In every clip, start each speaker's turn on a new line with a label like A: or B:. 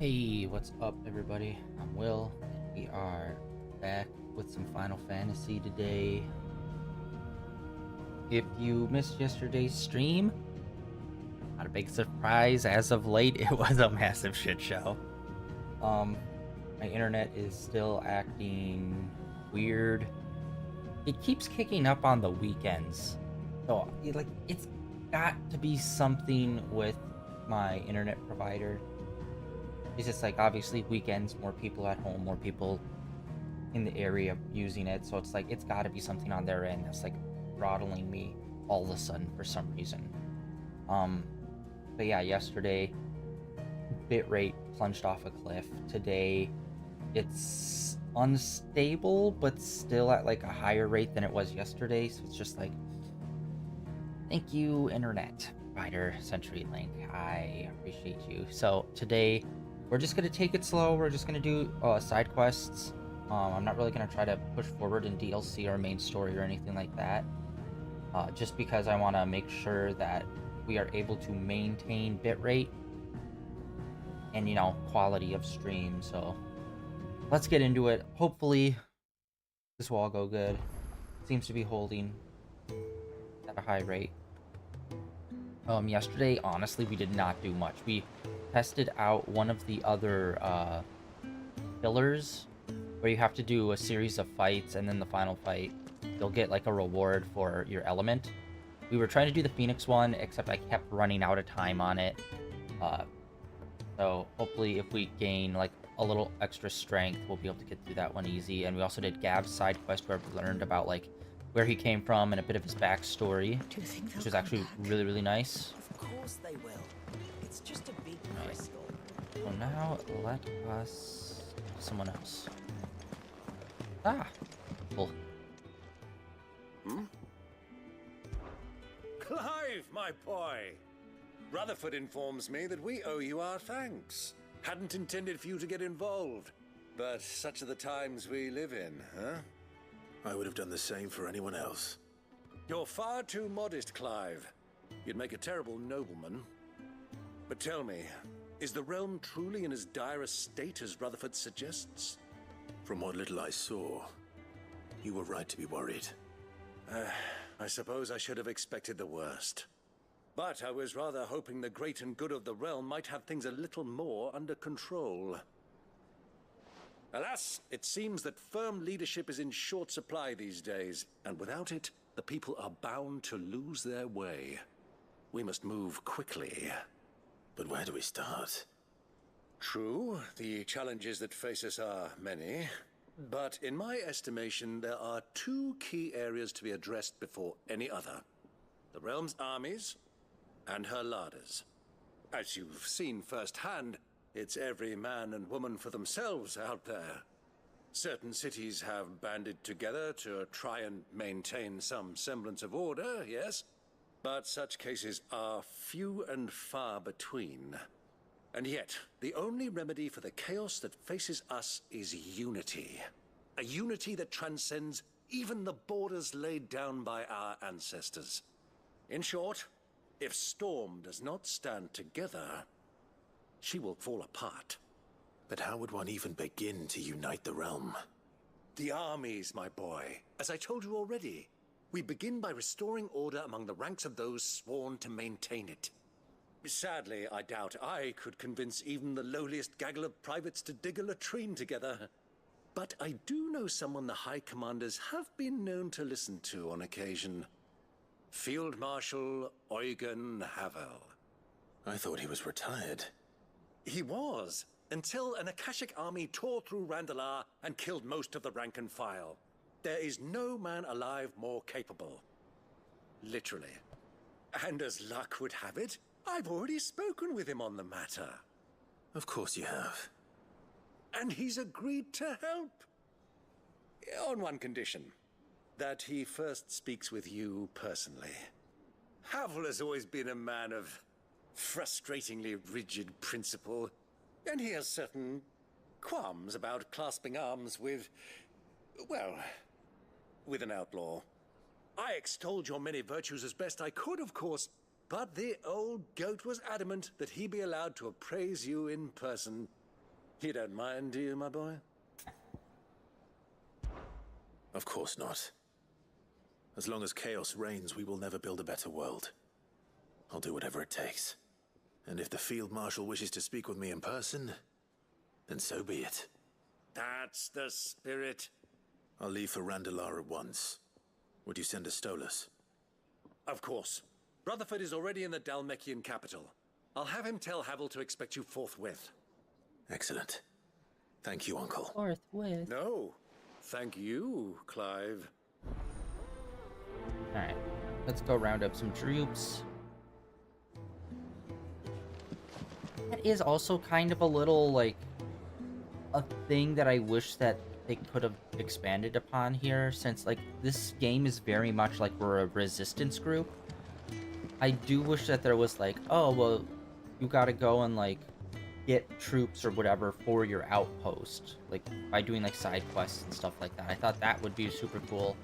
A: Hey, what's up, everybody? I'm Will, and we are back with some Final Fantasy today. If you missed yesterday's stream, not a big surprise. As of late, it was a massive shit show. Um, my internet is still acting weird. It keeps kicking up on the weekends, so it's got to be something with my internet provider. It's just like obviously weekends, more people at home, more people in the area using it, so it's like it's got to be something on their end that's like throttling me all of a sudden for some reason. Um, but yeah, yesterday bitrate plunged off a cliff. Today it's unstable, but still at like a higher rate than it was yesterday. So it's just like, thank you, internet provider CenturyLink. I appreciate you. So today we're just gonna take it slow. We're just gonna do side quests. I'm not really gonna try to push forward in DLC or main story or anything like that. Just because I want to make sure that we are able to maintain bitrate and quality of stream. So let's get into it. Hopefully this will all go good. Seems to be holding at a high rate. Yesterday, honestly, we did not do much. We tested out one of the other pillars where you have to do a series of fights, and then the final fight, you'll get like a reward for your element. We were trying to do the Phoenix one, except I kept running out of time on it. Uh, so hopefully if we gain like a little extra strength, we'll be able to get through that one easy. And we also did Gav's side quest where we learned about like where he came from and a bit of his backstory, which was actually really, really nice.
B: Of course they will. It's just a big
A: Right.
B: crystal.
A: So now let us someone else. Ah, cool.
C: Clive, my boy! Rutherford informs me that we owe you our thanks. Hadn't intended for you to get involved, but such are the times we live in, huh?
D: I would have done the same for anyone else.
C: You're far too modest, Clive. You'd make a terrible nobleman. But tell me, is the realm truly in as dire a state as Rutherford suggests?
D: From what little I saw, you were right to be worried.
C: I suppose I should have expected the worst. But I was rather hoping the great and good of the realm might have things a little more under control. Alas, it seems that firm leadership is in short supply these days, and without it, the people are bound to lose their way. We must move quickly.
D: But where do we start?
C: True, the challenges that face us are many, but in my estimation, there are two key areas to be addressed before any other. The realm's armies and her larders. As you've seen firsthand, it's every man and woman for themselves out there. Certain cities have banded together to try and maintain some semblance of order, yes, but such cases are few and far between. And yet, the only remedy for the chaos that faces us is unity. A unity that transcends even the borders laid down by our ancestors. In short, if Storm does not stand together, she will fall apart.
D: But how would one even begin to unite the realm?
C: The armies, my boy. As I told you already, we begin by restoring order among the ranks of those sworn to maintain it. Sadly, I doubt I could convince even the lowliest gaggle of privates to dig a latrine together. But I do know someone the High Commanders have been known to listen to on occasion. Field Marshal Eugen Havel.
D: I thought he was retired.
C: He was, until an Akashic army tore through Randalar and killed most of the rank and file. There is no man alive more capable. Literally. And as luck would have it, I've already spoken with him on the matter.
D: Of course you have.
C: And he's agreed to help. On one condition. That he first speaks with you personally. Havel has always been a man of frustratingly rigid principle, and he has certain qualms about clasping arms with, well, with an outlaw. I extolled your many virtues as best I could, of course, but the old goat was adamant that he be allowed to appraise you in person. You don't mind, do you, my boy?
D: Of course not. As long as chaos reigns, we will never build a better world. I'll do whatever it takes. And if the Field Marshal wishes to speak with me in person, then so be it.
C: That's the spirit.
D: I'll leave for Randalar at once. Would you send a Stolas?
C: Of course. Rutherford is already in the Dalmekian capital. I'll have him tell Havel to expect you forthwith.
D: Excellent. Thank you, Uncle.
A: Forthwith.
C: No. Thank you, Clive.
A: Alright. Let's go round up some troops. That is also kind of a little, like, a thing that I wish that they could have expanded upon here, since, like, this game is very much like we're a resistance group. I do wish that there was, like, oh, well, you gotta go and, like, get troops or whatever for your outpost, like, by doing, like, side quests and stuff like that. I thought that would be super cool.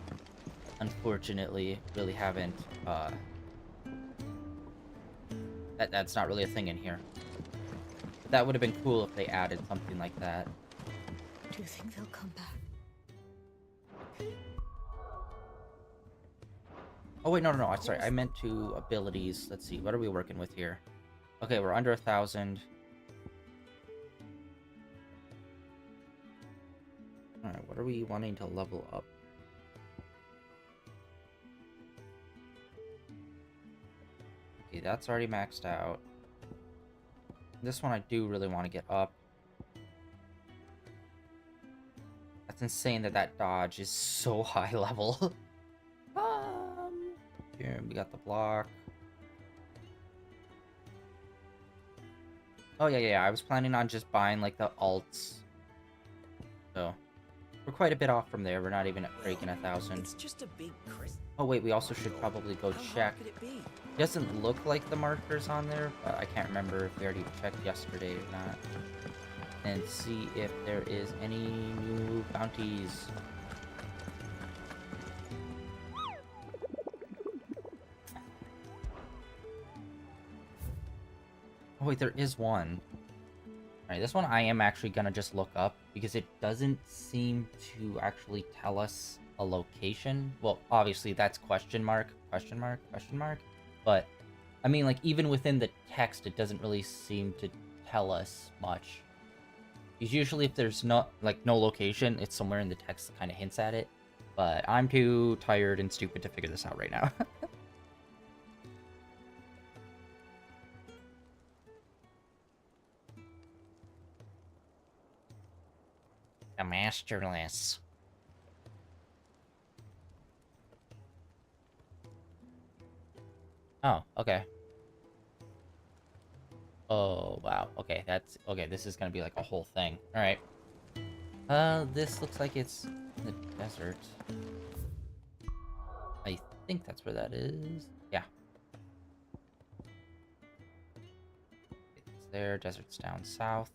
A: Unfortunately, really haven't, that's not really a thing in here. But that would have been cool if they added something like that.
E: Do you think they'll come back?
A: Oh, wait, no, I'm sorry. I meant to abilities. Let's see. What are we working with here? Okay, we're under 1,000. Alright, what are we wanting to level up? Okay, that's already maxed out. This one I do really want to get up. That's insane that that dodge is so high level. Here, we got the block. Oh, yeah. I was planning on just buying, like, the alts. So, we're quite a bit off from there. We're not even breaking 1,000.
B: It's just a big crystal.
A: Oh, wait, we also should probably go check.
B: Could it be?
A: It doesn't look like the markers on there, but I can't remember if we already checked yesterday or not. And see if there is any new bounties. Oh wait, there is one. Alright, this one I am actually gonna just look up, because it doesn't seem to actually tell us a location. Well, obviously that's question mark. But, I mean, like, even within the text, it doesn't really seem to tell us much. Because usually if there's not, like, no location, it's somewhere in the text that kind of hints at it. But I'm too tired and stupid to figure this out right now. The Masterless. Oh, okay. Oh, wow. Okay, that's... Okay, this is gonna be like a whole thing. Alright. This looks like it's in the desert. I think that's where that is. Yeah. It's there. Desert's down south.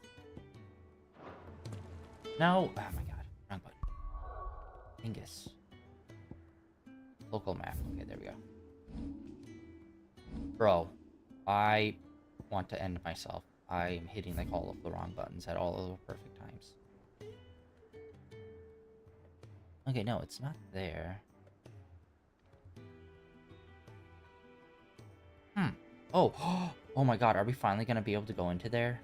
A: No! Oh my god. Wrong button. Angus. Local map. Okay, there we go. Bro, I want to end myself. I am hitting like all of the wrong buttons at all of the perfect times. Okay, no, it's not there. Oh, oh my god, are we finally gonna be able to go into there?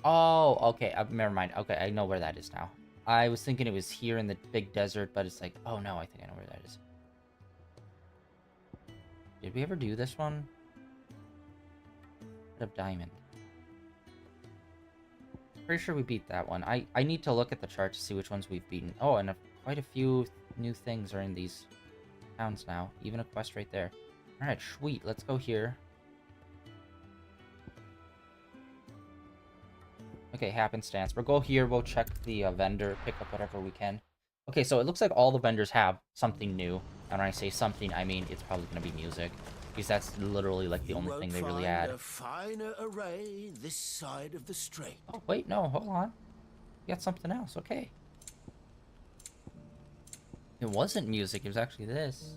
A: Oh, okay, never mind. Okay, I know where that is now. I was thinking it was here in the big desert, but it's like, oh no, I think I know where that is. Did we ever do this one? Bit of diamond. Pretty sure we beat that one. I need to look at the chart to see which ones we've beaten. Oh, and quite a few new things are in these towns now. Even a quest right there. Alright, sweet. Let's go here. Okay, happenstance. We'll go here, we'll check the vendor, pick up whatever we can. Okay, so it looks like all the vendors have something new. And when I say something, I mean it's probably going to be music. Because that's literally like the only thing they really add.
D: A finer array this side of the strait.
A: Oh, wait, no, hold on. We got something else, okay. It wasn't music, it was actually this.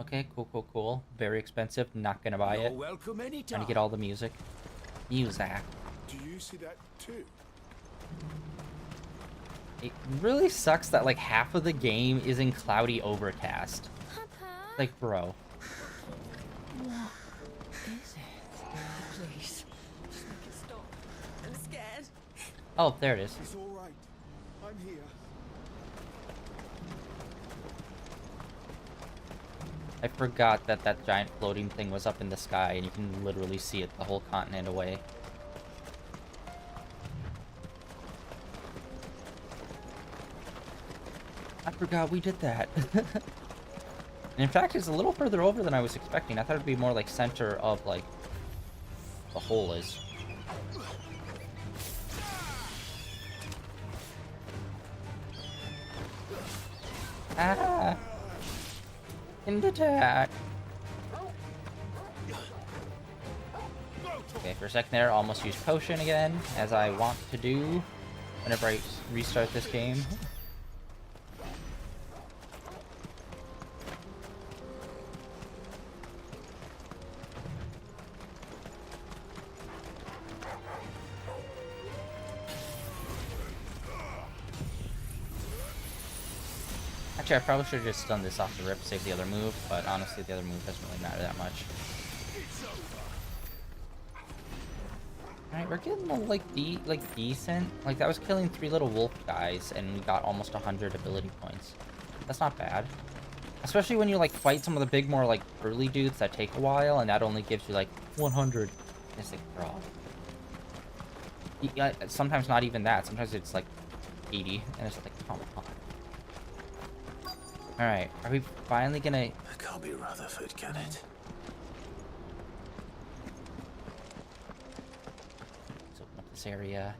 A: Okay, cool. Very expensive. Not gonna buy
F: You're
A: it.
F: welcome
A: Trying
F: anytime.
A: to get all the music. Music.
F: Do you see that too?
A: It really sucks that like half of the game is in cloudy overcast. Like, bro.
E: What is it? Please.
B: Just make it stop. I'm scared.
A: Oh, there it is.
F: It's all right. I'm here.
A: I forgot that that giant floating thing was up in the sky, and you can literally see it the whole continent away. I forgot we did that. And in fact, it's a little further over than I was expecting. I thought it'd be more like center of like the hole is. Ah! End attack. Okay, for a second there, almost used potion again, as I want to do whenever I restart this game. Actually, I probably should have just done this off the rip, save the other move, but honestly, the other move doesn't really matter that much. Alright, we're getting like decent. Like, that was killing 3 little wolf guys, and we got almost 100 ability points. That's not bad. Especially when you, like, fight some of the big, more, like, early dudes that take a while, and that only gives you, like, 100. It's like, bro. Yeah, sometimes not even that. Sometimes it's, like, 80, and it's like, come on. Alright, are we finally gonna...
D: That can't be Rutherford, can it?
A: Let's open up this area.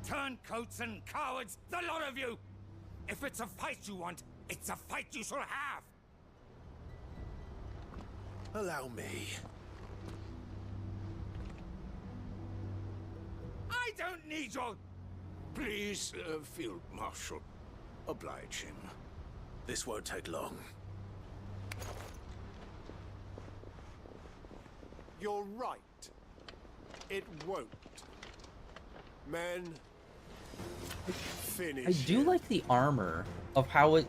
F: Turncoats and cowards, the lot of you! If it's a fight you want, it's a fight you shall have!
D: Allow me.
F: I don't need your... Please, Field Marshal, oblige him.
D: This won't take long.
F: You're right. It won't. Men, finish
A: I do
F: him.
A: like the armor of how it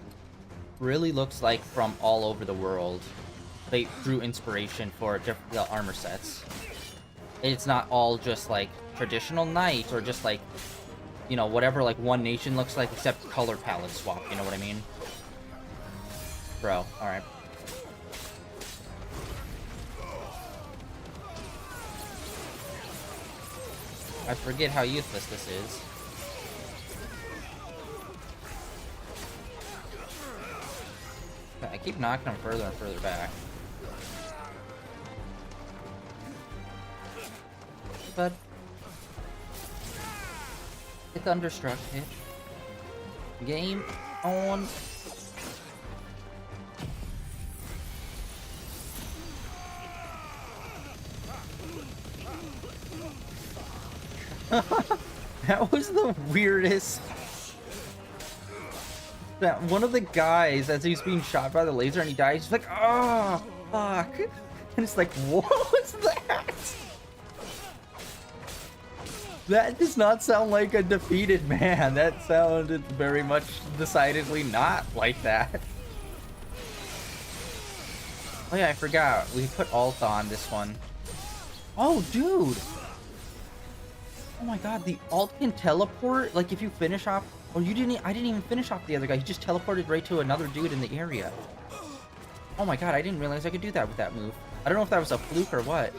A: really looks like from all over the world. They drew inspiration for the armor sets. It's not all just like traditional knight or just like, you know, whatever like one nation looks like, except color palette swap, you know what I mean? Bro, alright. I forget how useless this is. I keep knocking him further and further back. But it thunderstruck it. Game on. That was the weirdest. That one of the guys, as he's being shot by the laser and he dies, he's like, oh, fuck. And it's like, what was that? That does not sound like a defeated man. That sounded very much decidedly not like that. Oh yeah, I forgot. We put alt on this one. Oh, dude. Oh my god, the alt can teleport? Like, if you finish off... Oh, you didn't... I didn't even finish off the other guy. He just teleported right to another dude in the area. Oh my god, I didn't realize I could do that with that move. I don't know if that was a fluke or what.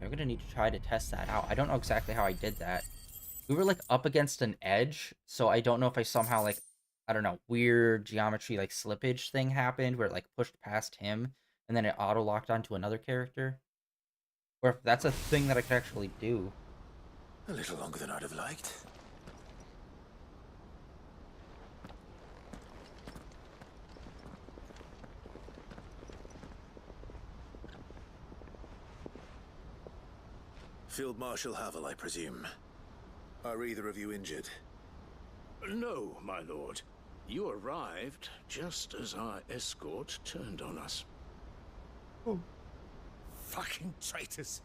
A: I'm gonna need to try to test that out. I don't know exactly how I did that. We were, like, up against an edge, so I don't know if I somehow, like... I don't know, weird geometry, like, slippage thing happened where it, like, pushed past him, and then it auto-locked onto another character. Or if that's a thing that I could actually do.
D: A little longer than I'd have liked. Field Marshal Havel, I presume. Are either of you injured?
G: No, my lord. You arrived just as our escort turned on us.
F: Fucking traitors.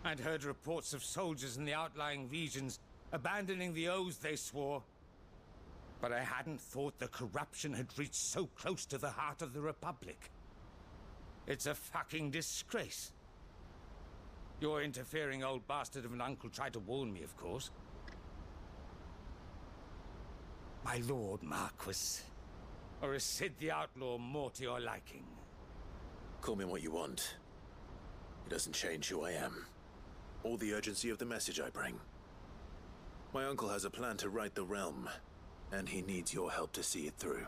F: I'd heard reports of soldiers in the outlying regions abandoning the oaths they swore. But I hadn't thought the corruption had reached so close to the heart of the Republic. It's a fucking disgrace. Your interfering old bastard of an uncle tried to warn me, of course. My lord Marquis. Or is Sid the Outlaw more to your liking?
D: Call me what you want. It doesn't change who I am, or the urgency of the message I bring. My uncle has a plan to right the realm, and he needs your help to see it through.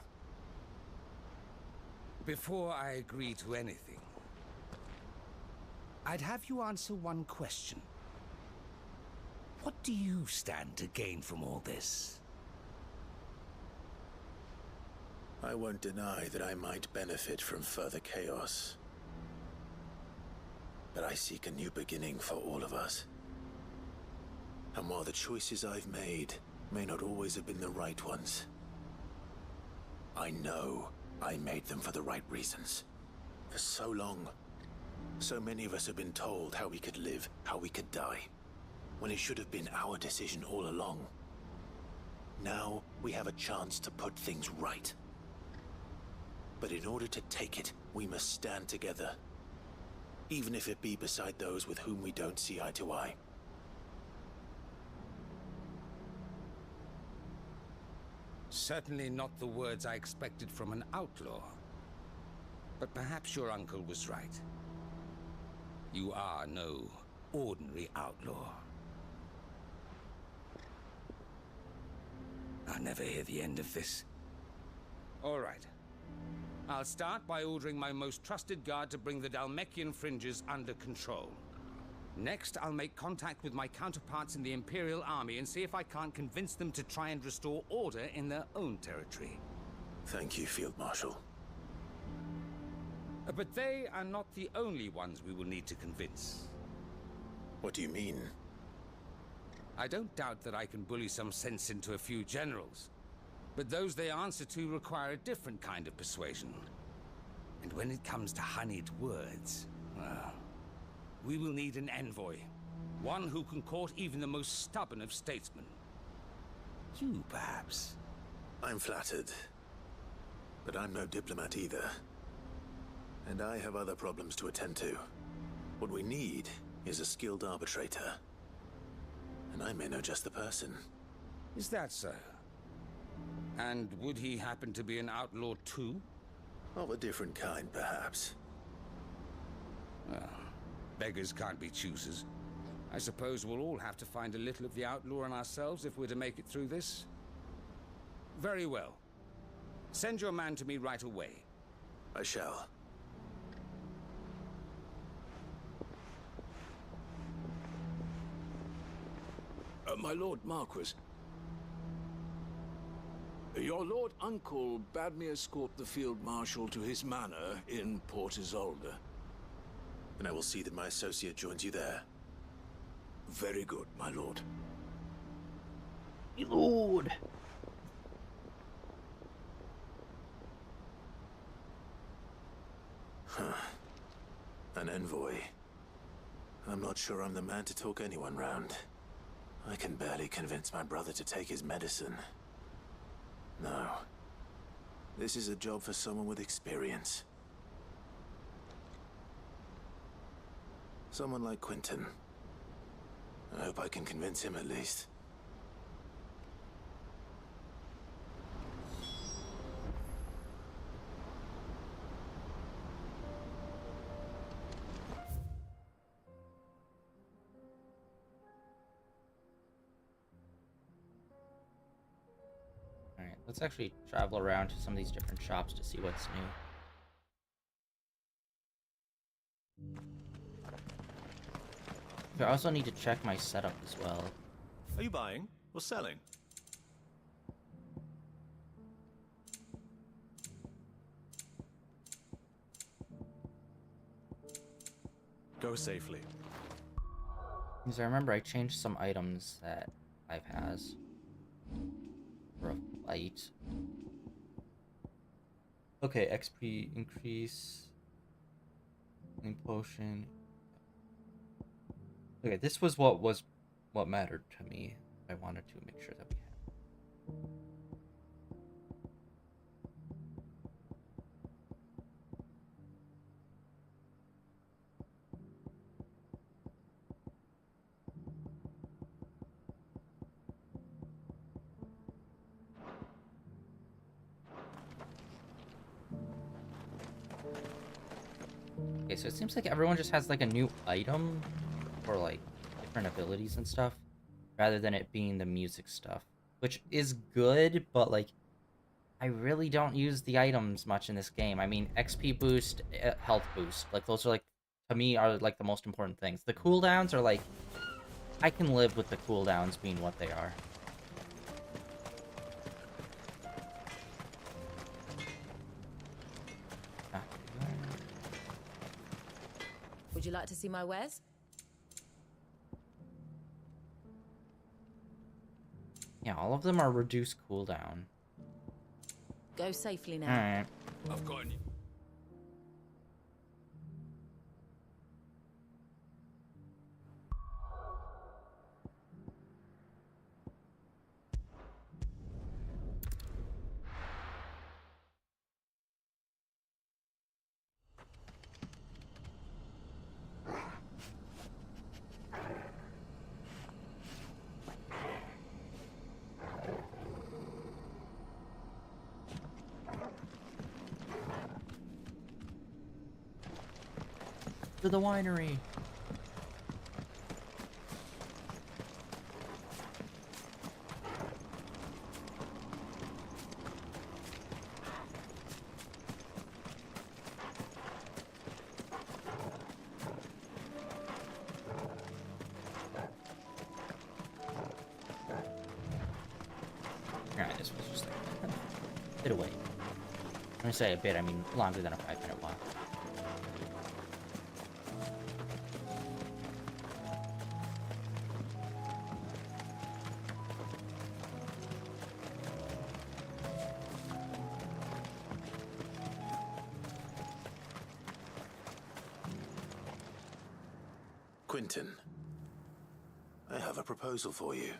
F: Before I agree to anything, I'd have you answer one question. What do you stand to gain from all this?
D: I won't deny that I might benefit from further chaos. But I seek a new beginning for all of us. And while the choices I've made may not always have been the right ones, I know I made them for the right reasons. For so long, so many of us have been told how we could live, how we could die, when it should have been our decision all along. Now we have a chance to put things right. But in order to take it, we must stand together. Even if it be beside those with whom we don't see eye to eye.
F: Certainly not the words I expected from an outlaw. But perhaps your uncle was right. You are no ordinary outlaw. I'll never hear the end of this. All right. I'll start by ordering my most trusted guard to bring the Dalmekian fringes under control. Next, I'll make contact with my counterparts in the Imperial Army and see if I can't convince them to try and restore order in their own territory.
D: Thank you, Field Marshal.
F: But they are not the only ones we will need to convince.
D: What do you mean?
F: I don't doubt that I can bully some sense into a few generals. But those they answer to require a different kind of persuasion. And when it comes to honeyed words, well, we will need an envoy. One who can court even the most stubborn of statesmen. You, perhaps.
D: I'm flattered. But I'm no diplomat either. And I have other problems to attend to. What we need is a skilled arbitrator. And I may know just the person.
F: Is that so? And would he happen to be an outlaw too?
D: Of a different kind, perhaps.
F: Well, beggars can't be choosers. I suppose we'll all have to find a little of the outlaw in ourselves if we're to make it through this. Very well. Send your man to me right away.
D: I shall.
G: My lord Marquis. Your lord uncle bade me escort the field marshal to his manor in Port Isolde.
D: And I will see that my associate joins you there.
G: Very good, my lord.
A: Lord.
D: An envoy. I'm not sure I'm the man to talk anyone round. I can barely convince my brother to take his medicine. No. This is a job for someone with experience. Someone like Quentin. I hope I can convince him at least.
A: Alright, let's actually travel around to some of these different shops to see what's new. I also need to check my setup as well.
C: Are you buying or selling?
H: Go safely.
A: Because I remember I changed some items that Clive has for a fight. Okay, XP increase. Potion. Okay, this was what mattered to me. I wanted to make sure that we had. Okay, so it seems like everyone just has like a new item or like different abilities and stuff rather than it being the music stuff, which is good, but like I really don't use the items much in this game. I mean, XP boost, health boost, like those are like to me are like the most important things. The cooldowns are like I can live with the cooldowns being what they are.
B: Would you like to see my wares?
A: Yeah, all of them are reduced cooldown.
B: Go safely now.
A: Alright.
F: I've got an...
A: To the winery. Alright, this was just like a bit away. When I say a bit, I mean longer than a 5-minute walk.
D: Quentin, I have a proposal for you.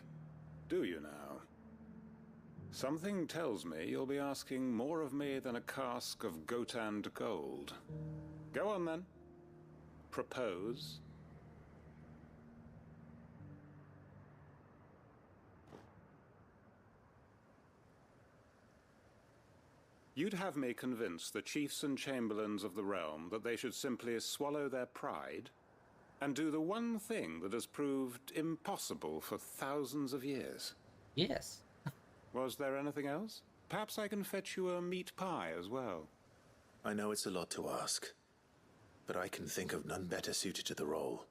C: Do you now? Something tells me you'll be asking more of me than a cask of Gotand gold. Go on then. Propose. You'd have me convince the chiefs and chamberlains of the realm that they should simply swallow their pride and do the one thing that has proved impossible for thousands of years.
A: Yes.
C: Was there anything else? Perhaps I can fetch you a meat pie as well.
D: I know it's a lot to ask, but I can think of none better suited to the role.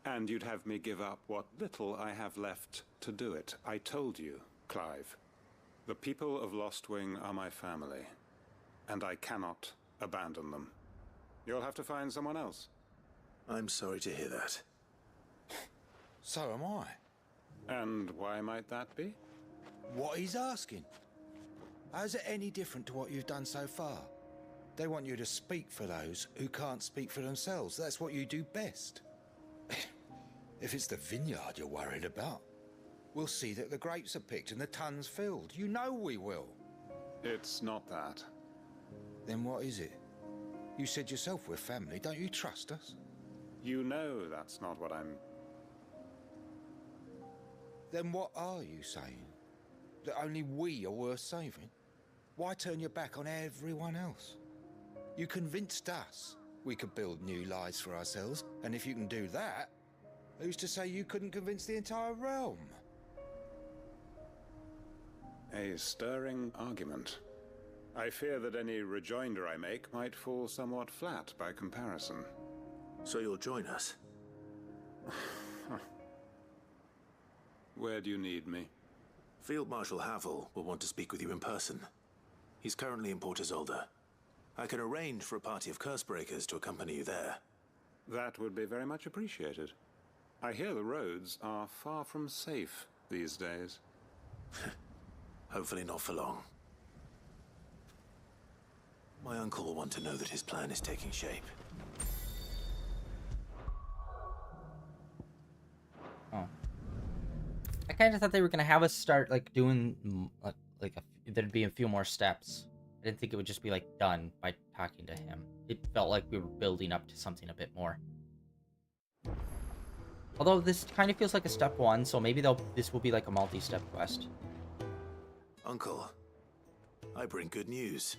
C: And you'd have me give up what little I have left to do it. I told you, Clive. The people of Lostwing are my family, and I cannot abandon them. You'll have to find someone else.
D: I'm sorry to hear that.
H: So am I.
C: And why might that be?
H: What he's asking. How's it any different to what you've done so far? They want you to speak for those who can't speak for themselves. That's what you do best. If it's the vineyard you're worried about, we'll see that the grapes are picked and the tons filled. You know we will.
C: It's not that.
H: Then what is it? You said yourself we're family. Don't you trust us?
C: You know that's not what I'm...
H: Then what are you saying? That only we are worth saving? Why turn your back on everyone else? You convinced us we could build new lives for ourselves, and if you can do that, who's to say you couldn't convince the entire realm?
C: A stirring argument. I fear that any rejoinder I make might fall somewhat flat by comparison.
D: So you'll join us?
C: Where do you need me?
D: Field Marshal Havel will want to speak with you in person. He's currently in Port Isolde. I can arrange for a party of Cursebreakers to accompany you there.
C: That would be very much appreciated.
I: I hear the roads are far from safe these days.
D: Hopefully not for long. My uncle will want to know that his plan is taking shape.
A: Oh. I kind of thought they were gonna have us start like doing there'd be a few more steps. I didn't think it would just be like done by talking to him. It felt like we were building up to something a bit more. Although this kind of feels like a step one, so maybe this will be like a multi-step quest.
D: Uncle, I bring good news.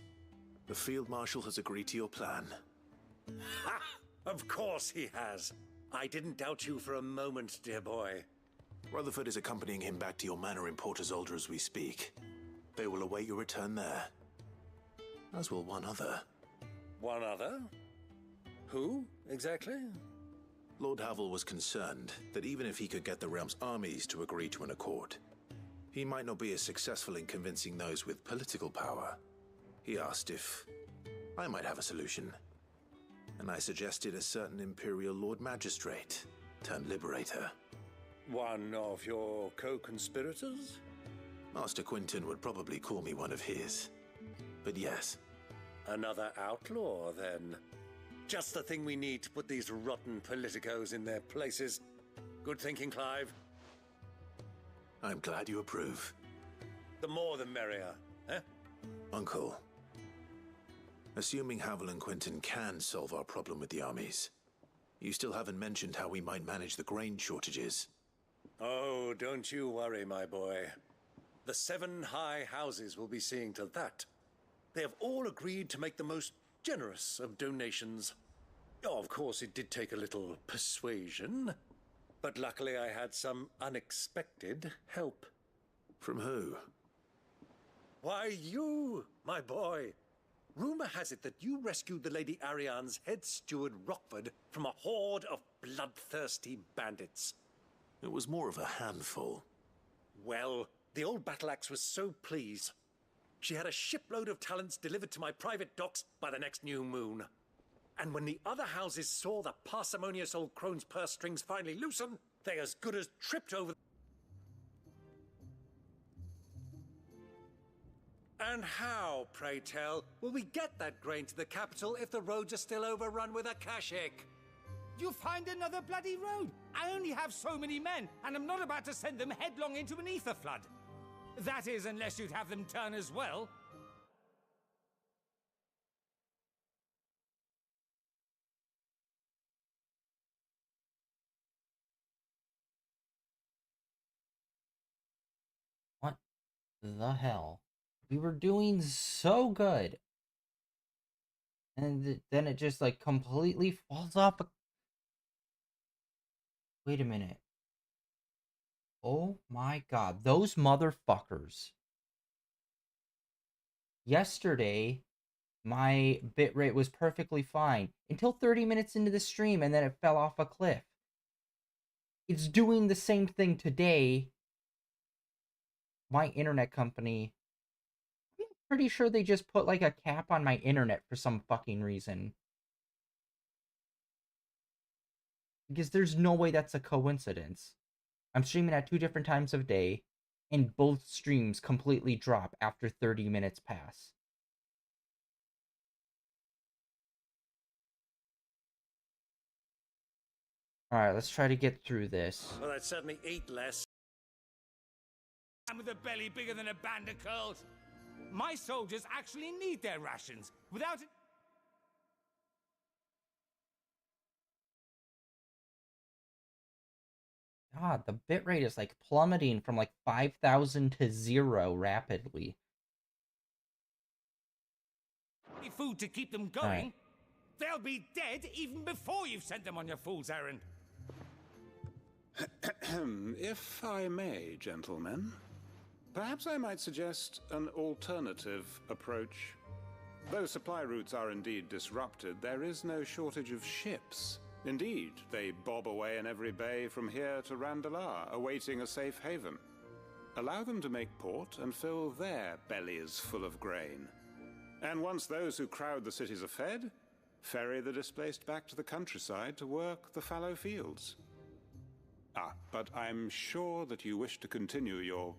D: The Field Marshal has agreed to your plan.
C: Ha! Of course he has. I didn't doubt you for a moment, dear boy.
D: Rutherford is accompanying him back to your manor in Port Isolde as we speak. They will await your return there. As will one other.
C: One other? Who, exactly?
D: Lord Havel was concerned that even if he could get the realm's armies to agree to an accord, he might not be as successful in convincing those with political power. He asked if I might have a solution, and I suggested a certain Imperial Lord Magistrate turned Liberator.
C: One of your co-conspirators?
D: Master Quinton would probably call me one of his, but yes.
C: Another outlaw, then. Just the thing we need to put these rotten politicos in their places. Good thinking, Clive.
D: I'm glad you approve.
C: The more the merrier, eh?
D: Uncle, assuming Havel and Quinton can solve our problem with the armies, you still haven't mentioned how we might manage the grain shortages.
C: Oh, don't you worry, my boy. The 7 high houses will be seeing to that. They have all agreed to make the most generous of donations. Oh, of course, it did take a little persuasion, but luckily I had some unexpected help.
D: From who?
C: Why, you, my boy. Rumor has it that you rescued the Lady Ariane's head steward Rockford from a horde of bloodthirsty bandits.
D: It was more of a handful.
C: Well, the old battle axe was so pleased. She had a shipload of talents delivered to my private docks by the next new moon. And when the other houses saw the parsimonious old crone's purse strings finally loosen, they as good as tripped over. And how, pray tell, will we get that grain to the capital if the roads are still overrun with akashic?
F: You'll find another bloody road. I only have so many men, and I'm not about to send them headlong into an ether flood. That is, unless you'd have them turn as well.
A: What the hell? We were doing so good. And then it just like completely falls off. Wait a minute. Oh my god, those motherfuckers. Yesterday, my bitrate was perfectly fine until 30 minutes into the stream, and then it fell off a cliff. It's doing the same thing today. My internet company, I'm pretty sure they just put like a cap on my internet for some fucking reason. Because there's no way that's a coincidence. I'm streaming at 2 different times of day, and both streams completely drop after 30 minutes pass. Alright, let's try to get through this.
C: Well, I'd certainly eat less.
F: And with a belly bigger than a band of curls. My soldiers actually need their rations. Without it...
A: God, the bitrate is like plummeting from like 5,000 to 0 rapidly.
F: food to keep them going.
A: Right.
F: They'll be dead even before you've sent them on your fool's errand.
I: If I may, gentlemen, perhaps I might suggest an alternative approach. Though supply routes are indeed disrupted, there is no shortage of ships. Indeed, they bob away in every bay from here to Randalar, awaiting a safe haven. Allow them to make port and fill their bellies full of grain. And once those who crowd the cities are fed, ferry the displaced back to the countryside to work the fallow fields. But I'm sure that you wish to continue your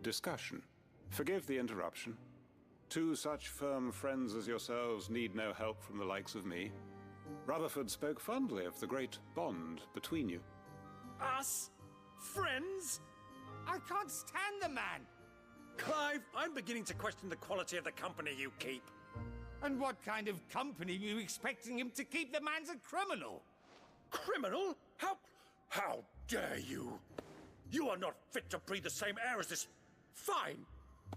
I: discussion. Forgive the interruption. Two such firm friends as yourselves need no help from the likes of me. Rutherford spoke fondly of the great bond between you.
F: Us? Friends? I can't stand the man.
C: Clive, I'm beginning to question the quality of the company you keep.
F: And what kind of company are you expecting him to keep? The man's a criminal.
C: Criminal? How dare you? You are not fit to breathe the same air as this fine,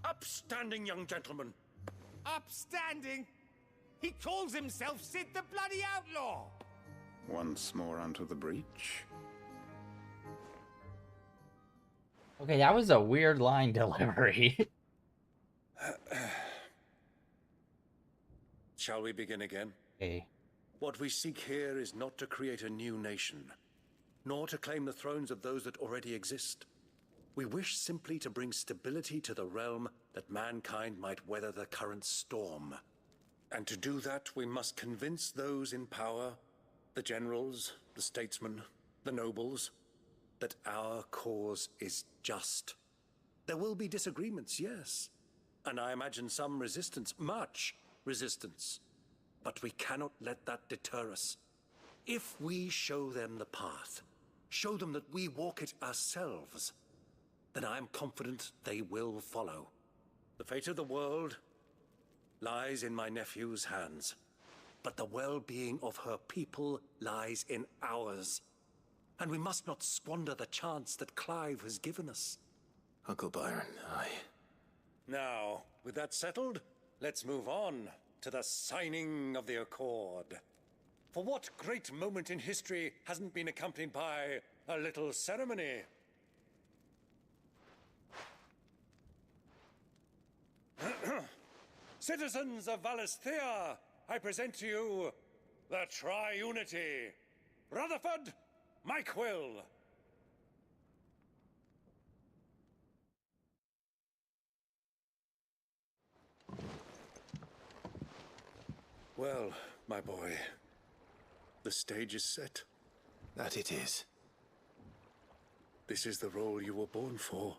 C: upstanding young gentleman.
F: Upstanding? He calls himself Sid the Bloody Outlaw.
I: Once more onto the breach.
A: Okay, that was a weird line delivery.
C: Shall we begin again?
A: Okay.
C: What we seek here is not to create a new nation, nor to claim the thrones of those that already exist. We wish simply to bring stability to the realm that mankind might weather the current storm. And to do that, we must convince those in power, the generals, the statesmen, the nobles, that our cause is just. There will be disagreements, yes, and I imagine some resistance, much resistance. But we cannot let that deter us. If we show them the path, show them that we walk it ourselves, then I am confident they will follow. The fate of the world lies in my nephew's hands, but the well-being of her people lies in ours. And we must not squander the chance that Clive has given us.
D: Uncle Byron,
C: Now, with that settled, let's move on to the signing of the Accord. For what great moment in history hasn't been accompanied by a little ceremony? Citizens of Valisthea, I present to you the Triunity. Rutherford, Mike Will. Well, my boy, the stage is set.
D: that it is.
C: This is the role you were born for.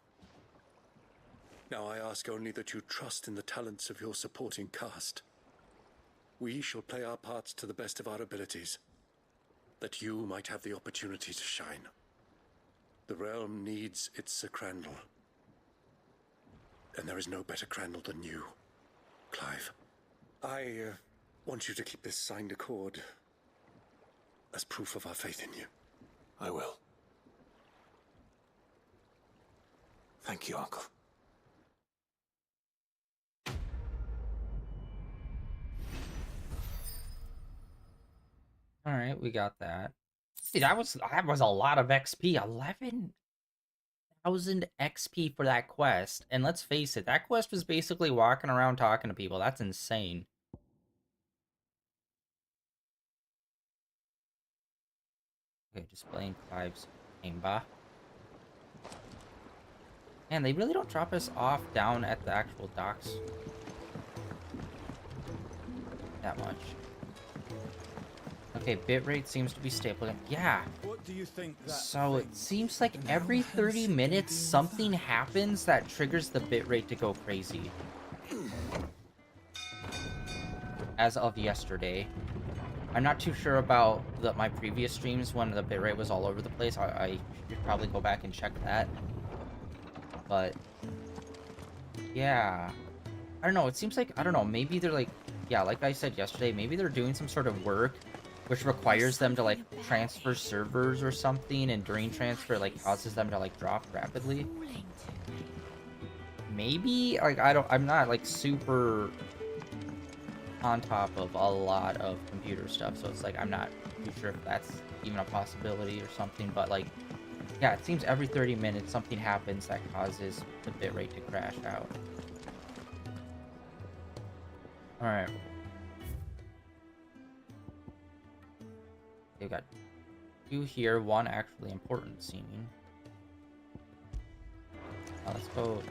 C: Now I ask only that you trust in the talents of your supporting cast. We shall play our parts to the best of our abilities, that you might have the opportunity to shine. The realm needs its Sir Crandall. And there is no better Crandall than you, Clive. I want you to keep this signed accord as proof of our faith in you.
D: I will. Thank you, Uncle.
A: All right, we got that. See, that was a lot of XP. 11,000 XP for that quest. And let's face it, that quest was basically walking around talking to people. That's insane. Okay, displaying Clive's Aimba. Man, they really don't drop us off down at the actual docks that much. Okay, bitrate seems to be stable. Yeah.
J: What do you think that
A: So it seems like every 30 minutes something happens that triggers the bitrate to go crazy. As of yesterday. I'm not too sure about my previous streams when the bitrate was all over the place. I should probably go back and check that. But yeah, I don't know. It seems like, I don't know, maybe they're like, yeah, like I said yesterday, maybe they're doing some sort of work which requires them to like transfer servers or something, and during transfer like causes them to like drop rapidly. Maybe, like, I'm not like super on top of a lot of computer stuff, so it's like I'm not too sure if that's even a possibility or something, but like, yeah, it seems every 30 minutes something happens that causes the bitrate to crash out. Alright. We've got 2 here, 1 actually important seeming. Let's go to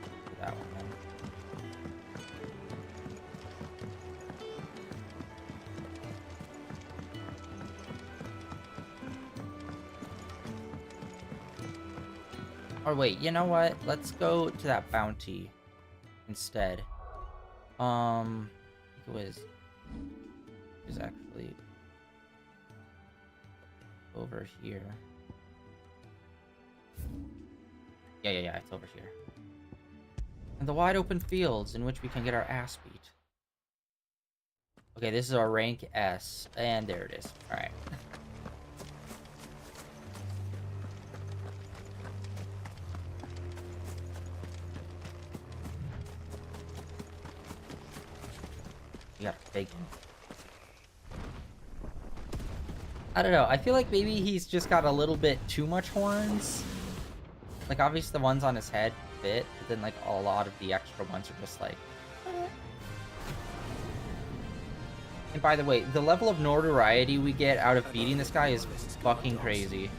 A: that one then. Or wait, you know what? Let's go to that bounty instead. I think it was actually over here. Yeah, it's over here. And the wide open fields in which we can get our ass beat. Okay, this is our rank S, and there it is. Alright. We got bacon. I don't know. I feel like maybe he's just got a little bit too much horns. Like, obviously the ones on his head fit, but then, like, a lot of the extra ones are just like... eh. And by the way, the level of notoriety we get out of beating this guy is fucking crazy.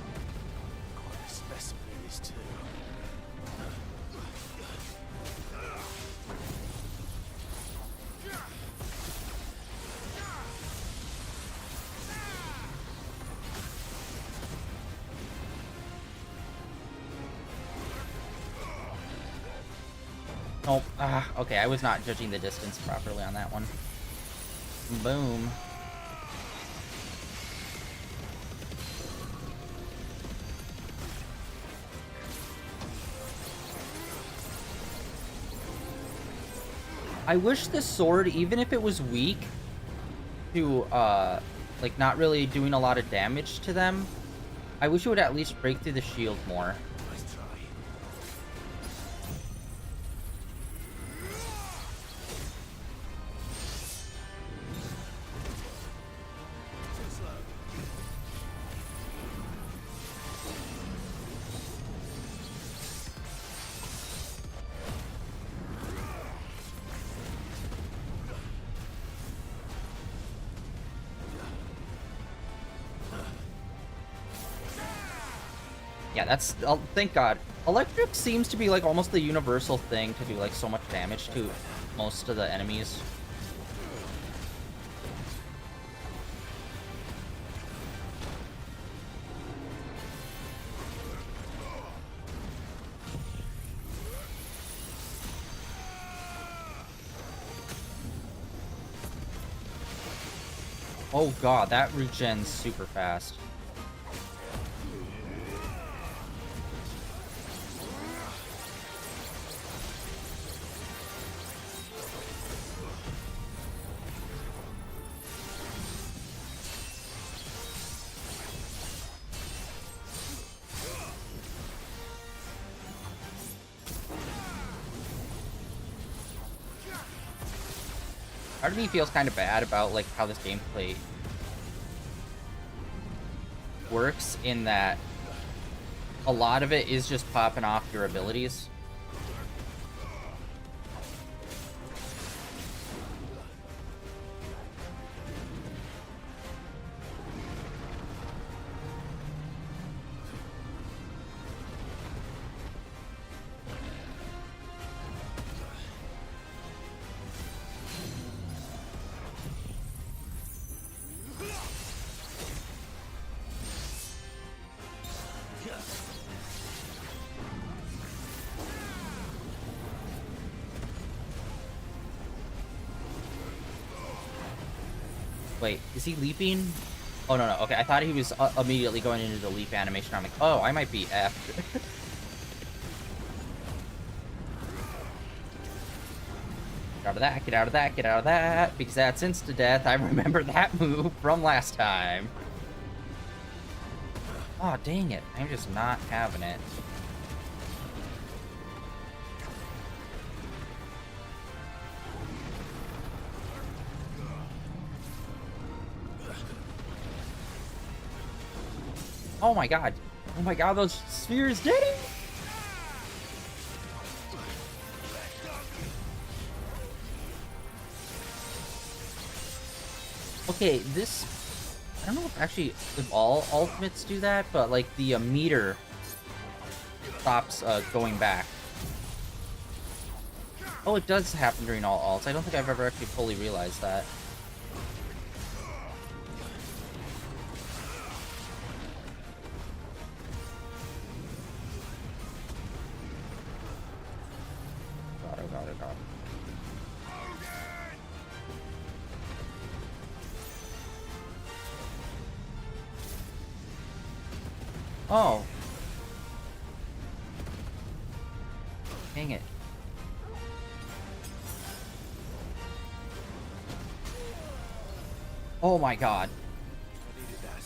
A: Oh, okay, I was not judging the distance properly on that one. Boom. I wish the sword, even if it was weak to, like, not really doing a lot of damage to them, I wish it would at least break through the shield more. Yeah, that's... Oh, thank God. Electric seems to be, like, almost the universal thing to do, like, so much damage to most of the enemies. Oh God, that regens super fast. Part of me feels kind of bad about, like, how this gameplay works, in that a lot of it is just popping off your abilities. Wait, is he leaping? Oh, no. Okay, I thought he was immediately going into the leap animation. I'm like, oh, I might be effed. Get out of that, get out of that, get out of that, because that's insta-death. I remember that move from last time. Oh, dang it. I'm just not having it. Oh my God. Oh my God, those spheres did it! Okay, this... I don't know if all ultimates do that, but, like, the meter stops going back. Oh, it does happen during all ults. I don't think I've ever actually fully realized that. Oh. Dang it. Oh my god.
D: I needed that.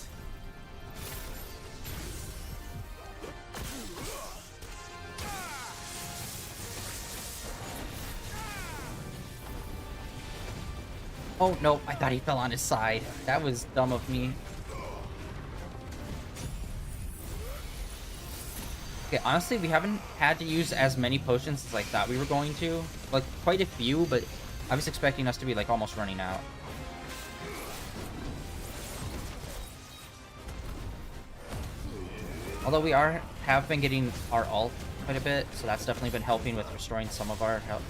A: Oh no, I thought he fell on his side. That was dumb of me. Okay, honestly, we haven't had to use as many potions as I thought we were going to. Like, quite a few, but I was expecting us to be, like, almost running out. Although we have been getting our ult quite a bit, so that's definitely been helping with restoring some of our health.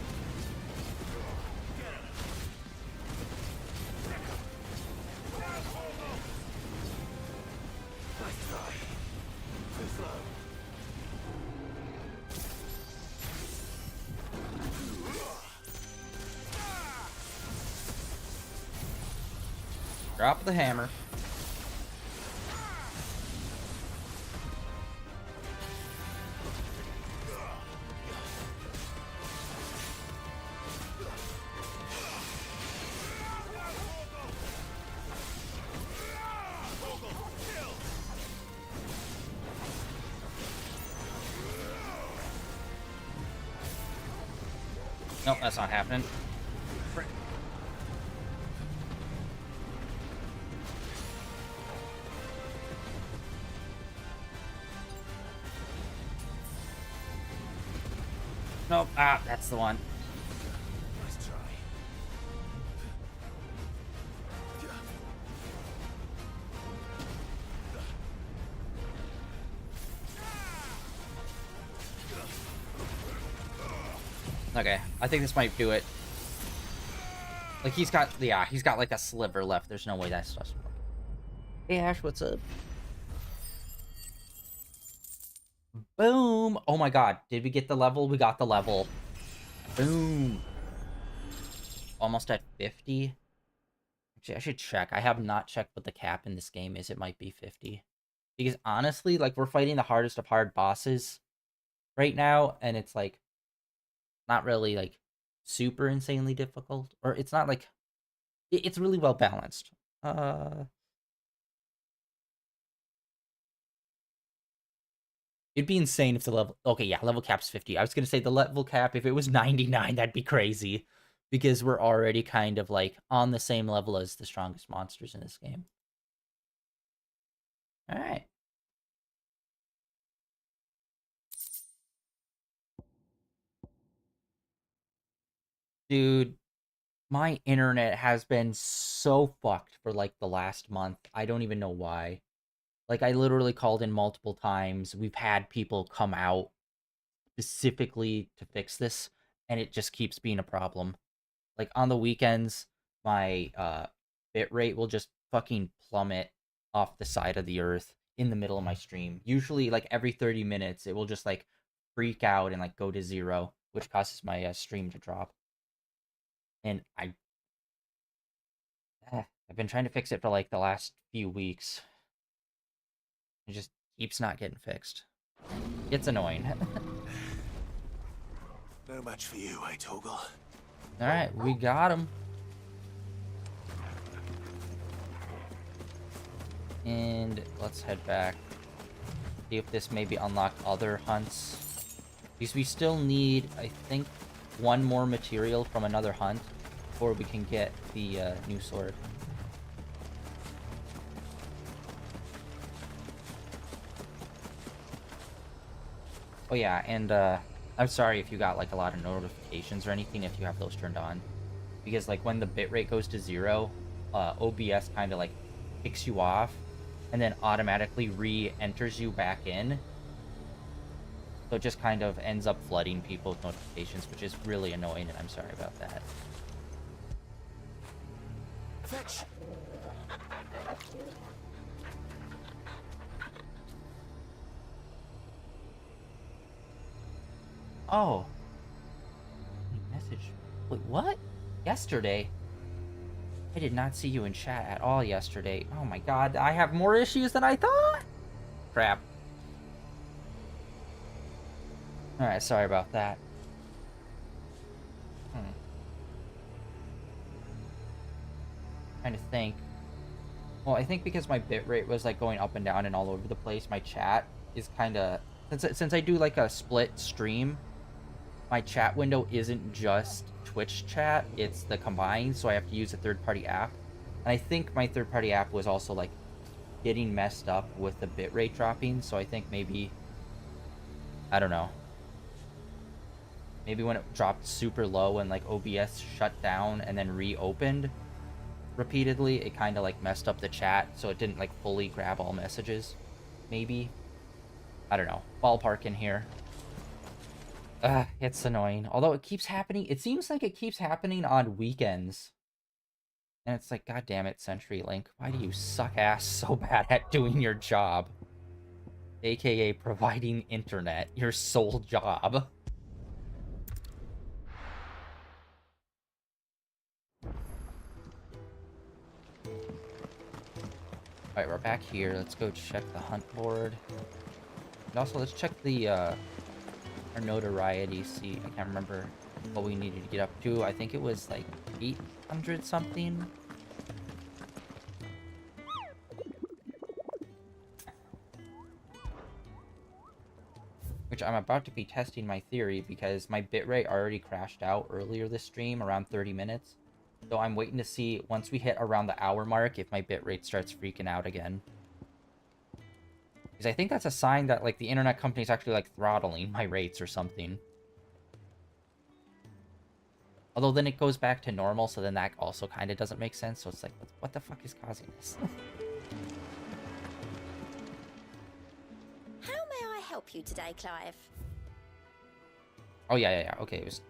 A: Drop the hammer. Nope, that's not happening. Nope. Ah, that's the one.
D: Nice try.
A: Okay, I think this might do it. Like, he's got like a sliver left. There's no way that's just... Hey, Ash, what's up? Boom! Oh my god, did we get the level? We got the level. Boom! Almost at 50. Actually, I should check. I have not checked what the cap in this game is. It might be 50. Because honestly, like, we're fighting the hardest of hard bosses right now, and it's, like, not really, like, super insanely difficult. Or it's not, like... It's really well balanced. It'd be insane if the level... Okay, yeah, level cap's 50. I was going to say the level cap, if it was 99, that'd be crazy. Because we're already kind of, like, on the same level as the strongest monsters in this game. Alright. Dude, my internet has been so fucked for, like, the last month. I don't even know why. Like, I literally called in multiple times. We've had people come out specifically to fix this, and it just keeps being a problem. Like, on the weekends, my bitrate will just fucking plummet off the side of the earth in the middle of my stream. Usually, like, every 30 minutes, it will just, like, freak out and, like, go to 0, which causes my stream to drop. And I've been trying to fix it for, like, the last few weeks. It just keeps not getting fixed. It's annoying.
D: No match for you, eh, Torgal?
A: Alright, we got him. And let's head back. See if this maybe unlock other hunts. Because we still need, I think, one more material from another hunt before we can get the new sword. Oh yeah, and I'm sorry if you got like a lot of notifications or anything if you have those turned on. Because like when the bitrate goes to 0, OBS kind of like kicks you off and then automatically re-enters you back in. So it just kind of ends up flooding people with notifications, which is really annoying, and I'm sorry about that.
D: Fetch.
A: Oh. Message. Wait, what? Yesterday? I did not see you in chat at all yesterday. Oh my god, I have more issues than I thought? Crap. Alright, sorry about that. Trying to think. Well, I think because my bitrate was like going up and down and all over the place, my chat is kind of since I do like a split stream, my chat window isn't just Twitch chat, it's the combined, so I have to use a third-party app. And I think my third-party app was also like getting messed up with the bitrate dropping, so I think maybe, I don't know. Maybe when it dropped super low and like OBS shut down and then reopened repeatedly, it kind of like messed up the chat, so it didn't like fully grab all messages. Maybe. I don't know. Ballpark in here. It's annoying. Although it keeps happening. It seems like it keeps happening on weekends. And it's like, god damn it, CenturyLink. Why do you suck ass so bad at doing your job? AKA providing internet. Your sole job. Alright, we're back here. Let's go check the hunt board. And also, let's check the, our notoriety. See, I can't remember what we needed to get up to. I think it was, like, 800 something. Which I'm about to be testing my theory because my bitrate already crashed out earlier this stream, around 30 minutes. So I'm waiting to see, once we hit around the hour mark, if my bitrate starts freaking out again. Because I think that's a sign that, like, the internet company's actually, like, throttling my rates or something. Although then it goes back to normal, so then that also kind of doesn't make sense. So it's like, what the fuck is causing this?
J: How may I help you today, Clive?
A: Oh, yeah. Okay, it was...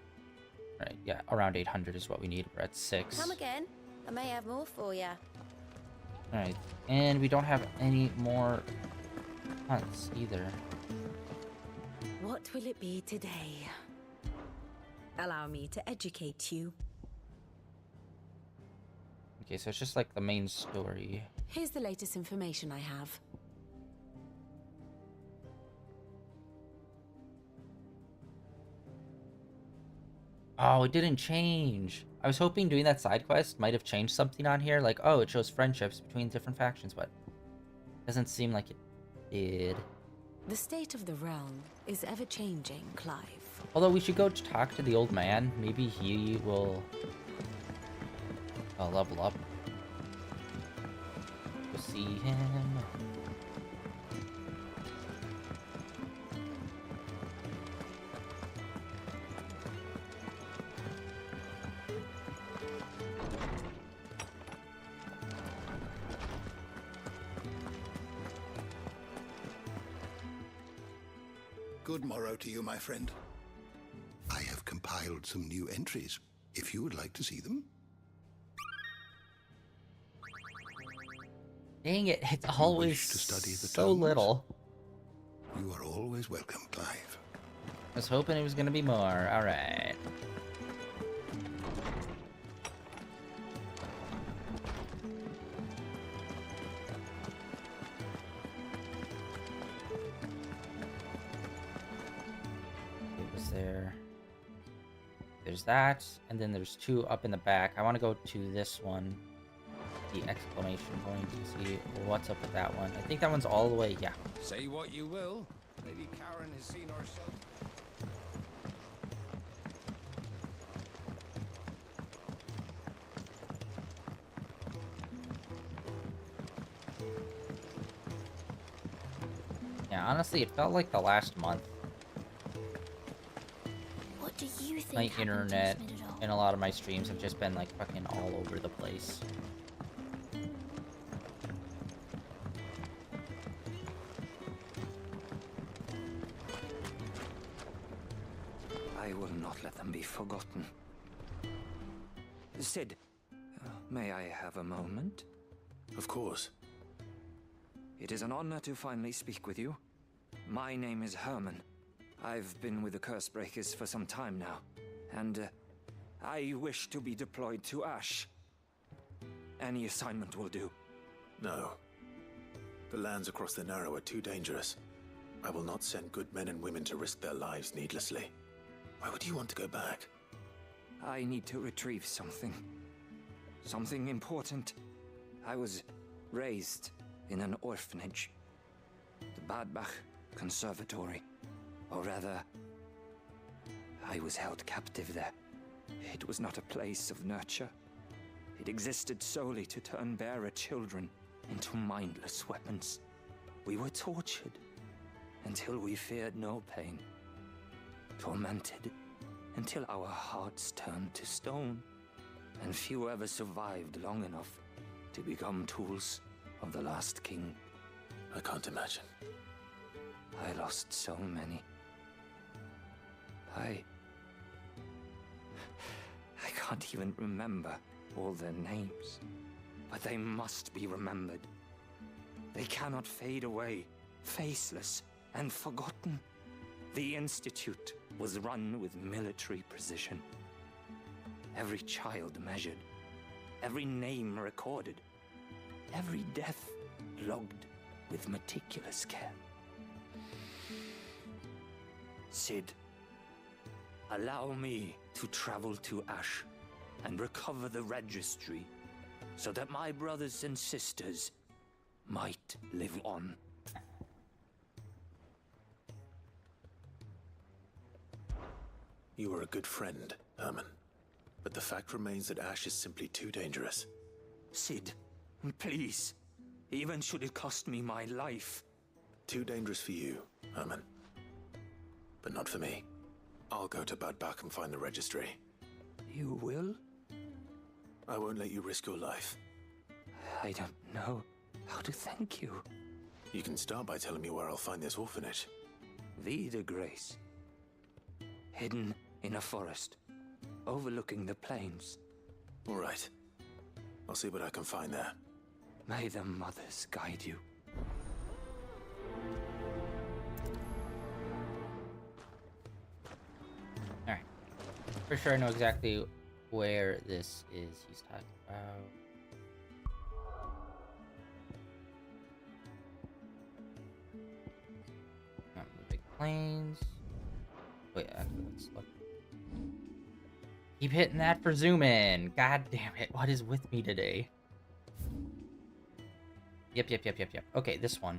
A: Right, yeah, around 800 is what we need. We're at 6.
J: Come again. I may have more for you.
A: Alright, and we don't have any more hunts either.
B: What will it be today? Allow me to educate you.
A: Okay, so it's just like the main story.
B: Here's the latest information I have.
A: Oh, it didn't change. I was hoping doing that side quest might have changed something on here. Like, oh, it shows friendships between different factions, but it doesn't seem like it did.
B: The state of the realm is ever-changing, Clive.
A: Although we should go talk to the old man. Maybe he will level up. Go see him.
K: Good morrow to you, my friend. I have compiled some new entries, if you would like to see them.
A: Dang it, it's always
K: to study the
A: so
K: tomes?
A: little.
K: You are always welcome, Clive.
A: I was hoping it was gonna be more. Alright. There's that, and then there's 2 up in the back. I want to go to this one, the exclamation point, to see what's up with that one. I think that one's all the way, yeah.
F: Say what you will, Lady Karen has seen herself.
A: Yeah, honestly, it felt like the last month.
J: What do you think
A: My
J: happened to
A: internet
J: Smith at all?
A: and a lot of my streams have just been like fucking all over the place.
L: I will not let them be forgotten. Sid, may I have a moment?
D: Of course.
L: It is an honor to finally speak with you. My name is Herman. I've been with the Cursebreakers for some time now, and I wish to be deployed to Ash. Any assignment will do.
D: No. The lands across the Narrow are too dangerous. I will not send good men and women to risk their lives needlessly. Why would you want to go back?
L: I need to retrieve something. Something important. I was raised in an orphanage. The Badbach Conservatory. Or rather, I was held captive there. It was not a place of nurture. It existed solely to turn bearer children into mindless weapons. We were tortured until we feared no pain. Tormented until our hearts turned to stone. And few ever survived long enough to become tools of the last king.
D: I can't imagine.
L: I lost so many. I can't even remember all their names. But they must be remembered. They cannot fade away, faceless and forgotten. The Institute was run with military precision. Every child measured, every name recorded, every death logged with meticulous care. Sid, allow me to travel to Ash and recover the registry so that my brothers and sisters might live on.
D: You were a good friend, Herman. But the fact remains that Ash is simply too dangerous.
L: Sid, please. Even should it cost me my life.
D: Too dangerous for you, Herman. But not for me. I'll go to Bad Bach and find the registry.
L: You will?
D: I won't let you risk your life.
L: I don't know how to thank you.
D: You can start by telling me where I'll find this orphanage.
L: Vida Grace. Hidden in a forest, overlooking the plains.
D: All right. I'll see what I can find there.
L: May the mothers guide you.
A: Alright. For sure I know exactly where this is he's talking about. Not the big plains. Wait, actually, let's look. Keep hitting that for zoom in. God damn it. What is with me today? Yep. Okay, this one.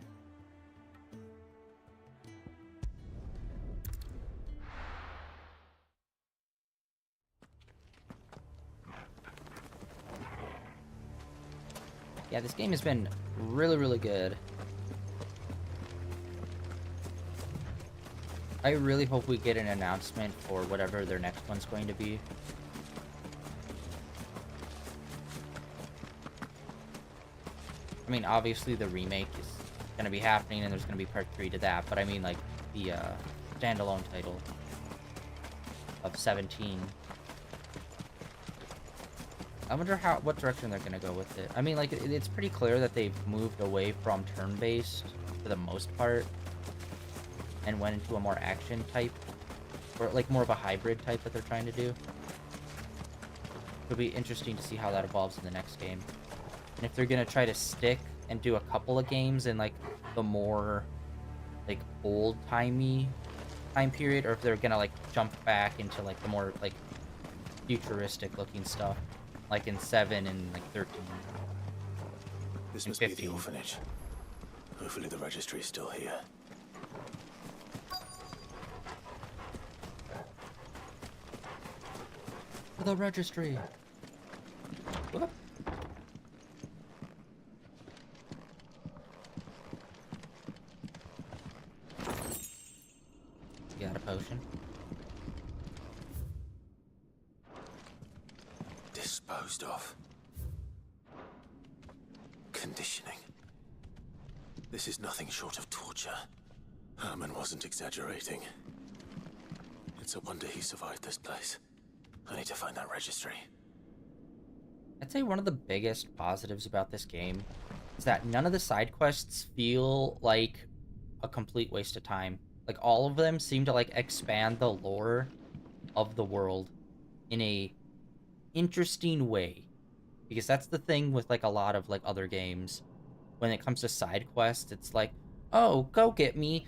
A: Yeah, this game has been really, really good. I really hope we get an announcement for whatever their next one's going to be. I mean, obviously the remake is going to be happening and there's going to be part 3 to that, but I mean, like, the standalone title of 17. I wonder what direction they're going to go with it. I mean, like, it's pretty clear that they've moved away from turn-based for the most part and went into a more action type, or like more of a hybrid type that they're trying to do. It'll be interesting to see how that evolves in the next game. And if they're gonna try to stick and do a couple of games in like the more like old-timey time period, or if they're gonna like jump back into like the more like futuristic looking stuff, like in 7 and like 13.
D: This
A: and
D: must
A: 15.
D: be the orphanage. Hopefully the registry is still here.
A: The registry. Whoop. You got a potion?
D: Disposed of. Conditioning. This is nothing short of torture. Herman wasn't exaggerating. It's a wonder he survived this place. I need to find that registry.
A: I'd say one of the biggest positives about this game is that none of the side quests feel like a complete waste of time. Like, all of them seem to, like, expand the lore of the world in a interesting way. Because that's the thing with, like, a lot of, like, other games. When it comes to side quests, it's like, oh, go get me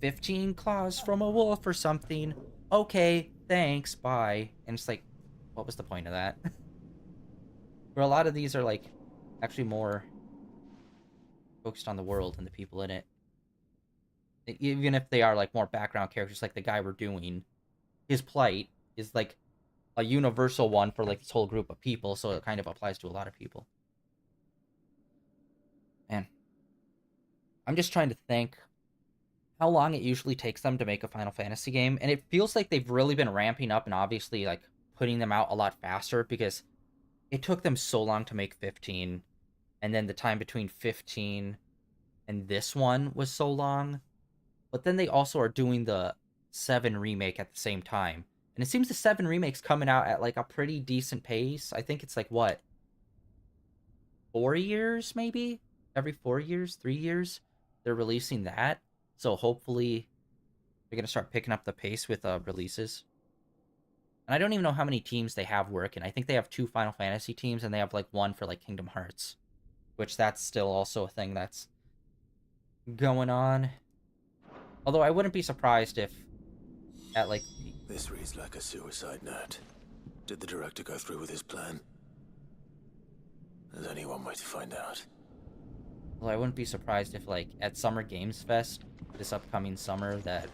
A: 15 claws from a wolf or something. Okay, thanks, bye. And it's like, what was the point of that? Where a lot of these are like actually more focused on the world and the people in it. Even if they are like more background characters, like the guy we're doing, his plight is like a universal one for like this whole group of people, so it kind of applies to a lot of people. Man, I'm just trying to think how long it usually takes them to make a Final Fantasy game, and it feels like they've really been ramping up and obviously like putting them out a lot faster, because it took them so long to make 15, and then the time between 15 and this one was so long. But then they also are doing the 7 remake at the same time. And it seems the 7 remake's coming out at like a pretty decent pace. I think it's like, what, 4 years maybe? Every 4 years, 3 years, they're releasing that. So hopefully they're going to start picking up the pace with releases. And I don't even know how many teams they have working. I think they have 2 Final Fantasy teams, and they have like 1 for like Kingdom Hearts. Which that's still also a thing that's going on. Although I wouldn't be surprised if at like...
D: This reads like a suicide note. Did the director go through with his plan? There's only one way to find out.
A: Well, I wouldn't be surprised if like at Summer Games Fest this upcoming summer that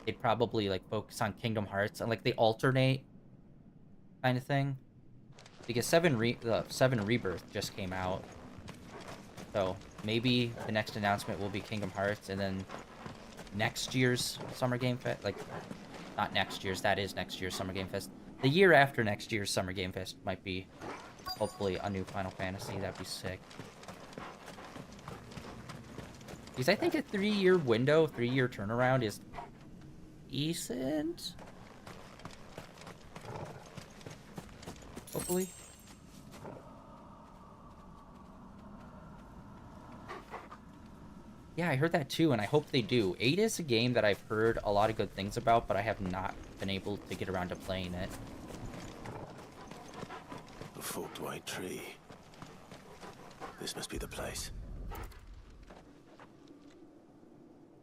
A: they'd probably like focus on Kingdom Hearts and like they alternate kind of thing. Because 7 Rebirth just came out. So maybe the next announcement will be Kingdom Hearts, and then next year's Summer Game Fest, like, not next year's, that is next year's Summer Game Fest. The year after next year's Summer Game Fest might be, hopefully, a new Final Fantasy. That'd be sick. Because I think a 3-year window, 3-year turnaround is decent. Hopefully. Yeah, I heard that too, and I hope they do. 8 is a game that I've heard a lot of good things about, but I have not been able to get around to playing it.
D: A forked white tree. This must be the place.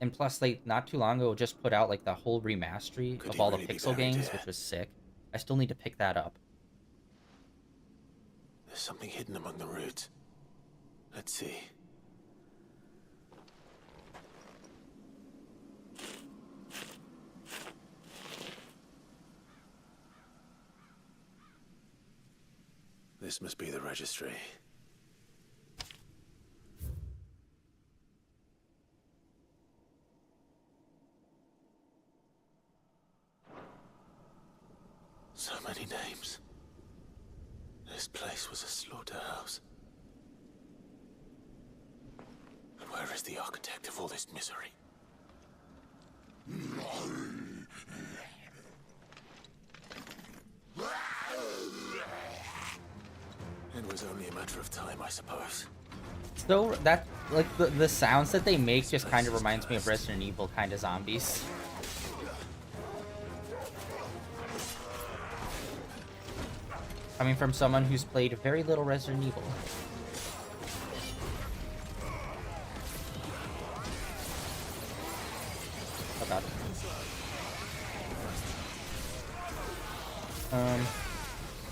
A: And plus, they, not too long ago, just put out, like, the whole remastery of all the Pixel games, which was sick. I still need to pick that up.
D: There's something hidden among the roots. Let's see. This must be the registry. So many names. This place was a slaughterhouse. And where is the architect of all this misery? It was only a matter of time, I suppose.
A: So, that, like, the sounds that they make just kind of reminds me of Resident Evil kind of zombies. Coming from someone who's played very little Resident Evil. Oh god.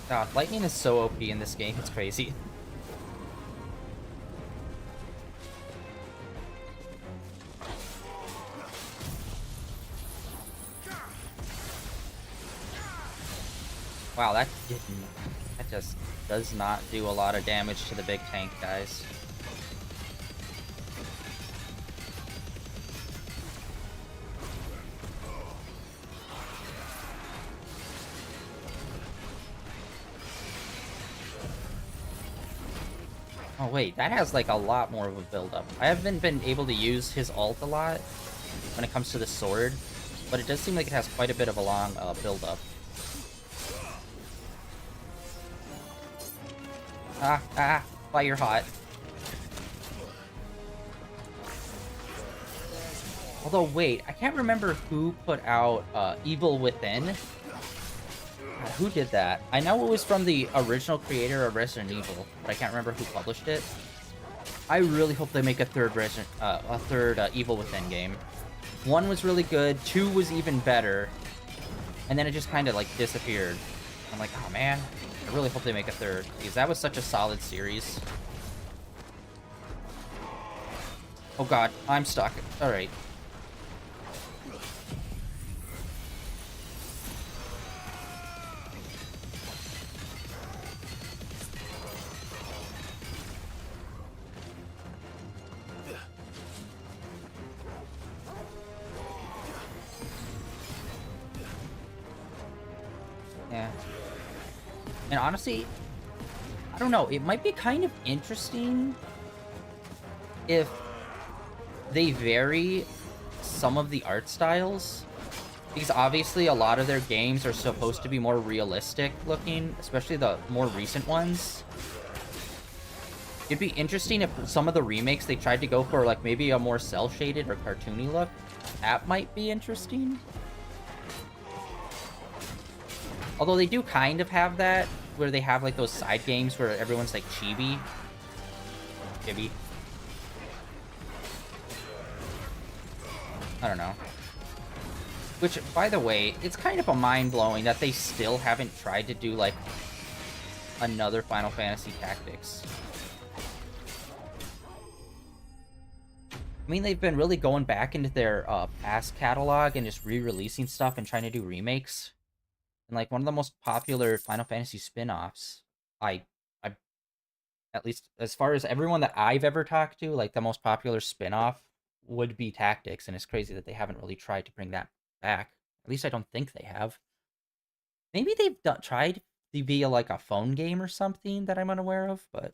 A: God, lightning is so OP in this game, it's crazy. Wow, that just does not do a lot of damage to the big tank, guys. Oh wait, that has like a lot more of a build-up. I haven't been able to use his ult a lot when it comes to the sword, but it does seem like it has quite a bit of a long build-up. Fire hot. Although wait, I can't remember who put out Evil Within. God, who did that? I know it was from the original creator of Resident Evil, but I can't remember who published it. I really hope they make a third Evil Within game. 1 was really good, 2 was even better, and then it just kind of like disappeared. I'm like, oh man, I really hope they make a 3rd, because that was such a solid series. Oh god, I'm stuck. Alright. Yeah. And honestly, I don't know, it might be kind of interesting if they vary some of the art styles, because obviously a lot of their games are supposed to be more realistic looking, especially the more recent ones. It'd be interesting if some of the remakes they tried to go for like maybe a more cel-shaded or cartoony look. That might be interesting. Although they do kind of have that, where they have like those side games where everyone's like chibi. Chibi. I don't know. Which, by the way, it's kind of a mind-blowing that they still haven't tried to do like another Final Fantasy Tactics. I mean, they've been really going back into their past catalog and just re-releasing stuff and trying to do remakes. And like one of the most popular Final Fantasy spin-offs, I at least as far as everyone that I've ever talked to, like the most popular spin-off would be Tactics, and it's crazy that they haven't really tried to bring that back. At least I don't think they have. Maybe they've tried to be like a phone game or something that I'm unaware of, but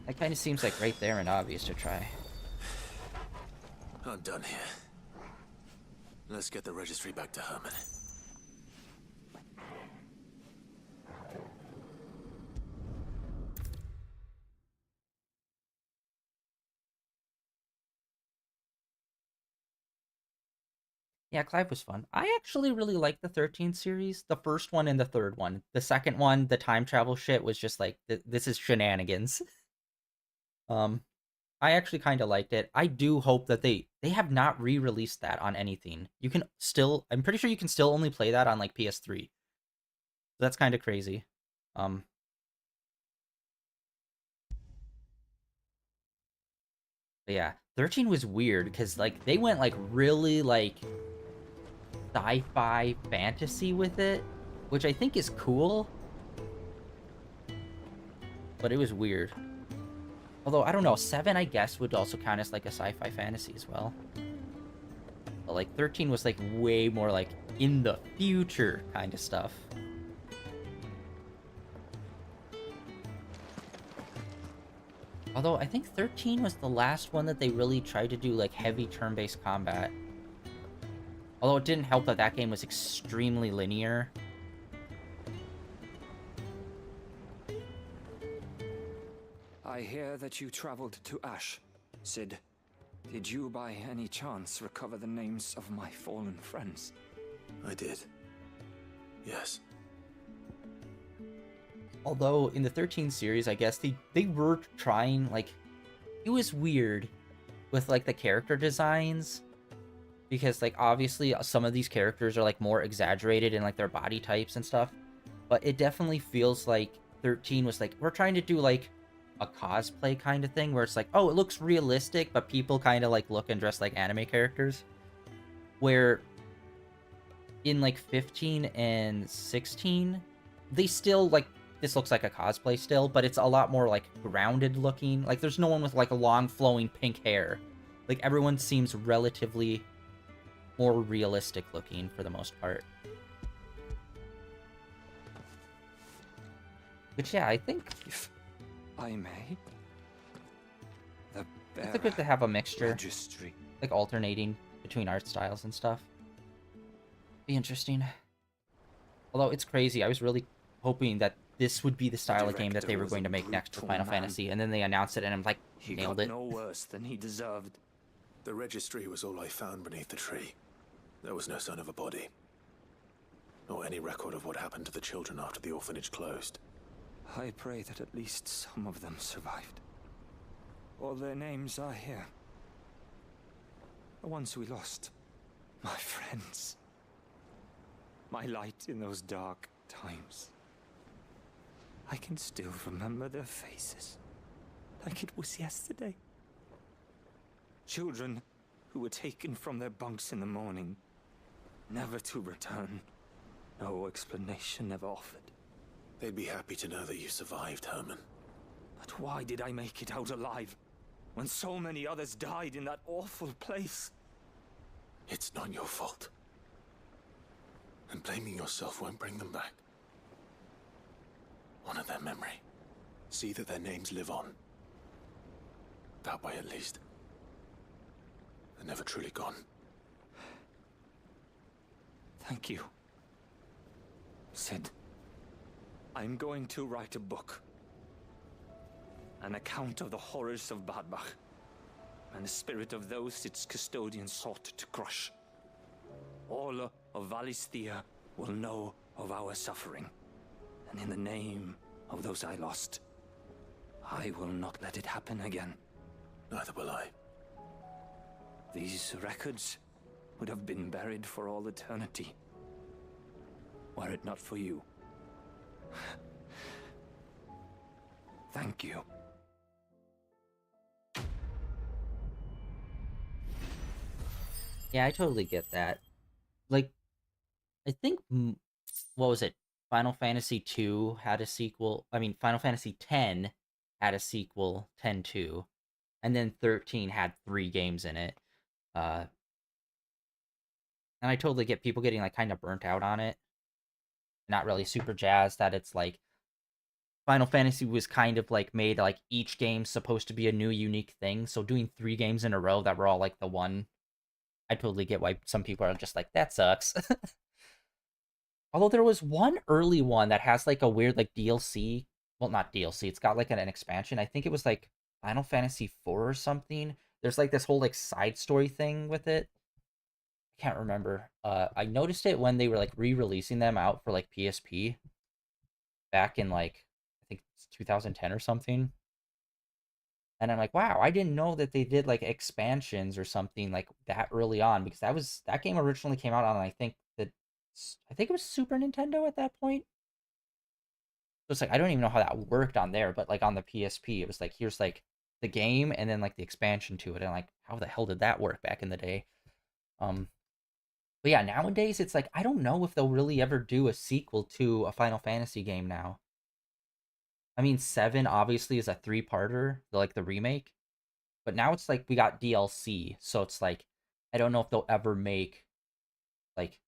A: that kind of seems like right there and obvious to try.
D: I'm done here. Let's get the registry back to Herman.
A: Yeah, Clive was fun. I actually really liked the 13 series. The first one and the third one. The second one, the time travel shit, was just like, this is shenanigans. I actually kind of liked it. I do hope that they have not re-released that on anything. You can still, I'm pretty sure you can still only play that on like PS3. That's kind of crazy. But yeah, 13 was weird because like they went like really like sci-fi fantasy with it, which I think is cool. But it was weird. Although, I don't know, 7, I guess, would also count as, like, a sci-fi fantasy as well. But, like, 13 was, like, way more, like, in the future kind of stuff. Although, I think 13 was the last one that they really tried to do, like, heavy turn-based combat. Although, it didn't help that that game was extremely linear.
L: I hear that you traveled to Ash, Cid. Did you by any chance recover the names of my fallen friends?
D: I did. Yes.
A: Although, in the 13 series, I guess, they were trying, like... It was weird with, like, the character designs. Because, like, obviously, some of these characters are, like, more exaggerated in, like, their body types and stuff. But it definitely feels like 13 was, like, we're trying to do, like, a cosplay kind of thing where it's like, oh, it looks realistic, but people kind of like look and dress like anime characters. Where in like 15 and 16, they still like, this looks like a cosplay still, but it's a lot more like grounded looking. Like there's no one with like a long flowing pink hair. Like everyone seems relatively more realistic looking for the most part. But yeah, I think
L: if I may.
A: It's good to have a mixture,
L: registry.
A: Like alternating between art styles and stuff. Be interesting. Although it's crazy, I was really hoping that this would be the style of game that they were going to make next for Final Fantasy, and then they announced it, and I'm like, nailed it.
L: He got no worse than he deserved.
D: The registry was all I found beneath the tree. There was no sign of a body, or any record of what happened to the children after the orphanage closed.
L: I pray that at least some of them survived. All their names are here. The ones we lost. My friends. My light in those dark times. I can still remember their faces, like it was yesterday. Children who were taken from their bunks in the morning, never to return. No explanation ever offered.
D: They'd be happy to know that you survived, Herman.
L: But why did I make it out alive, when so many others died in that awful place?
D: It's not your fault. And blaming yourself won't bring them back. Honor their memory. See that their names live on. That way, at least. They're never truly gone.
L: Thank you. Sid, I'm going to write a book. An account of the horrors of Badbach, and the spirit of those its custodians sought to crush. All of Valisthea will know of our suffering, and in the name of those I lost, I will not let it happen again.
D: Neither will I.
L: These records would have been buried for all eternity, were it not for you. Thank you.
A: Yeah, I totally get that. Like, I think, what was it? Final Fantasy II had a sequel. I mean, Final Fantasy X had a sequel, 10-2. And then 13 had 3 games in it. And I totally get people getting, like, kind of burnt out on it. Not really super jazzed that it's, like, Final Fantasy was kind of, like, made, like, each game's supposed to be a new, unique thing. So doing 3 games in a row that were all, like, the one... I totally get why some people are just like, that sucks. Although there was one early one that has, like, a weird, like, DLC. Well, not DLC. It's got, like, an expansion. I think it was, like, Final Fantasy IV or something. There's, like, this whole, like, side story thing with it. I can't remember. I noticed it when they were, like, re-releasing them out for, like, PSP. Back in, like, I think it's 2010 or something. And I'm like, wow, I didn't know that they did, like, expansions or something, like, that early on. Because that game originally came out on, I think it was Super Nintendo at that point. So it's like, I don't even know how that worked on there. But, like, on the PSP, it was like, here's, like, the game and then, like, the expansion to it. And, like, how the hell did that work back in the day? But yeah, nowadays, it's like, I don't know if they'll really ever do a sequel to a Final Fantasy game now. I mean, 7 obviously is a 3-parter, like the remake. But now it's like we got DLC, so it's like, I don't know if they'll ever make, like,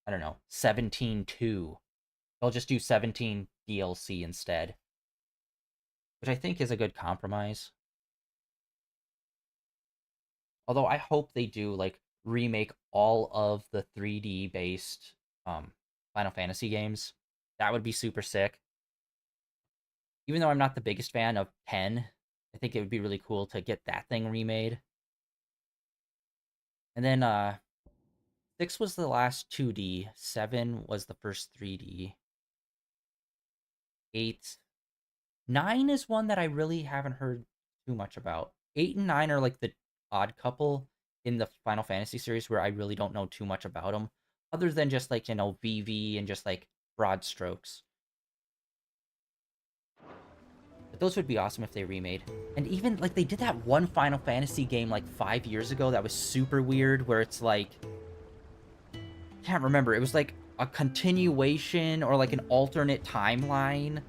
A: I don't know, 17-2. They'll just do 17 DLC instead. Which I think is a good compromise. Although I hope they do, like, remake all of the 3D-based Final Fantasy games. That would be super sick. Even though I'm not the biggest fan of 10, I think it would be really cool to get that thing remade. And then, 6 was the last 2D. 7 was the first 3D. 8. 9 is one that I really haven't heard too much about. 8 and 9 are, like, the odd couple in the Final Fantasy series where I really don't know too much about them. Other than just, like, you know, VV and just, like, broad strokes. But those would be awesome if they remade. And even, like, they did that one Final Fantasy game, like, 5 years ago that was super weird, where it's, like... I can't remember. It was, like, a continuation or, like, an alternate timeline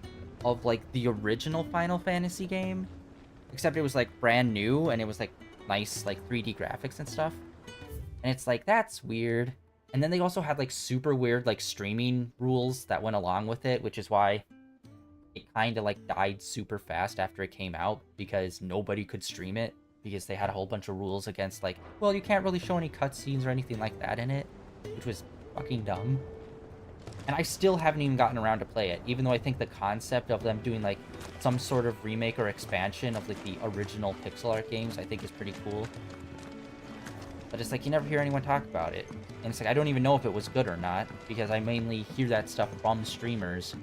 A: of, like, the original Final Fantasy game. Except it was, like, brand new, and it was, like, nice, like, 3D graphics and stuff. And it's, like, that's weird. And then they also had, like, super weird, like, streaming rules that went along with it, which is why... it kind of, like, died super fast after it came out because nobody could stream it because they had a whole bunch of rules against, like, well, you can't really show any cutscenes or anything like that in it, which was fucking dumb. And I still haven't even gotten around to play it, even though I think the concept of them doing, like, some sort of remake or expansion of, like, the original pixel art games I think is pretty cool. But it's like, you never hear anyone talk about it. And it's like, I don't even know if it was good or not, because I mainly hear that stuff from streamers.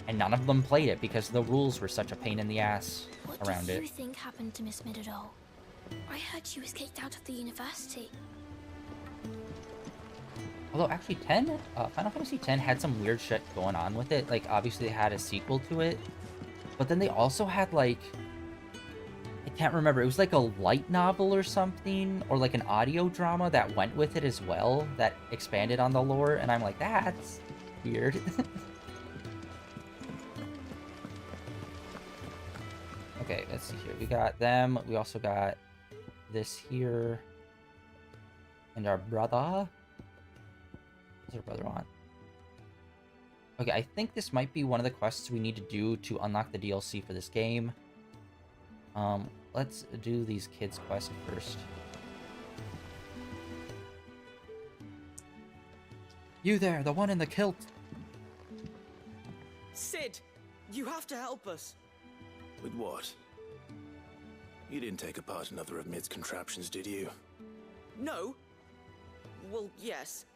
A: And none of them played it because the rules were such a pain in the ass around it.
J: What do you think happened to Miss Midadol? I heard she was kicked out of the university.
A: Although actually Final Fantasy X had some weird shit going on with it. Like obviously they had a sequel to it, but then they also had like, I can't remember, it was like a light novel or something, or like an audio drama that went with it as well, that expanded on the lore, and I'm like, that's weird. Okay, let's see here. We got them. We also got this here. And our brother. What's our brother on? Okay, I think this might be one of the quests we need to do to unlock the DLC for this game. Let's do these kids' quest first. You there, the one in the kilt.
M: Sid, you have to help us.
D: With what? You didn't take apart another of Mid's contraptions, did you?
M: No. Well, yes.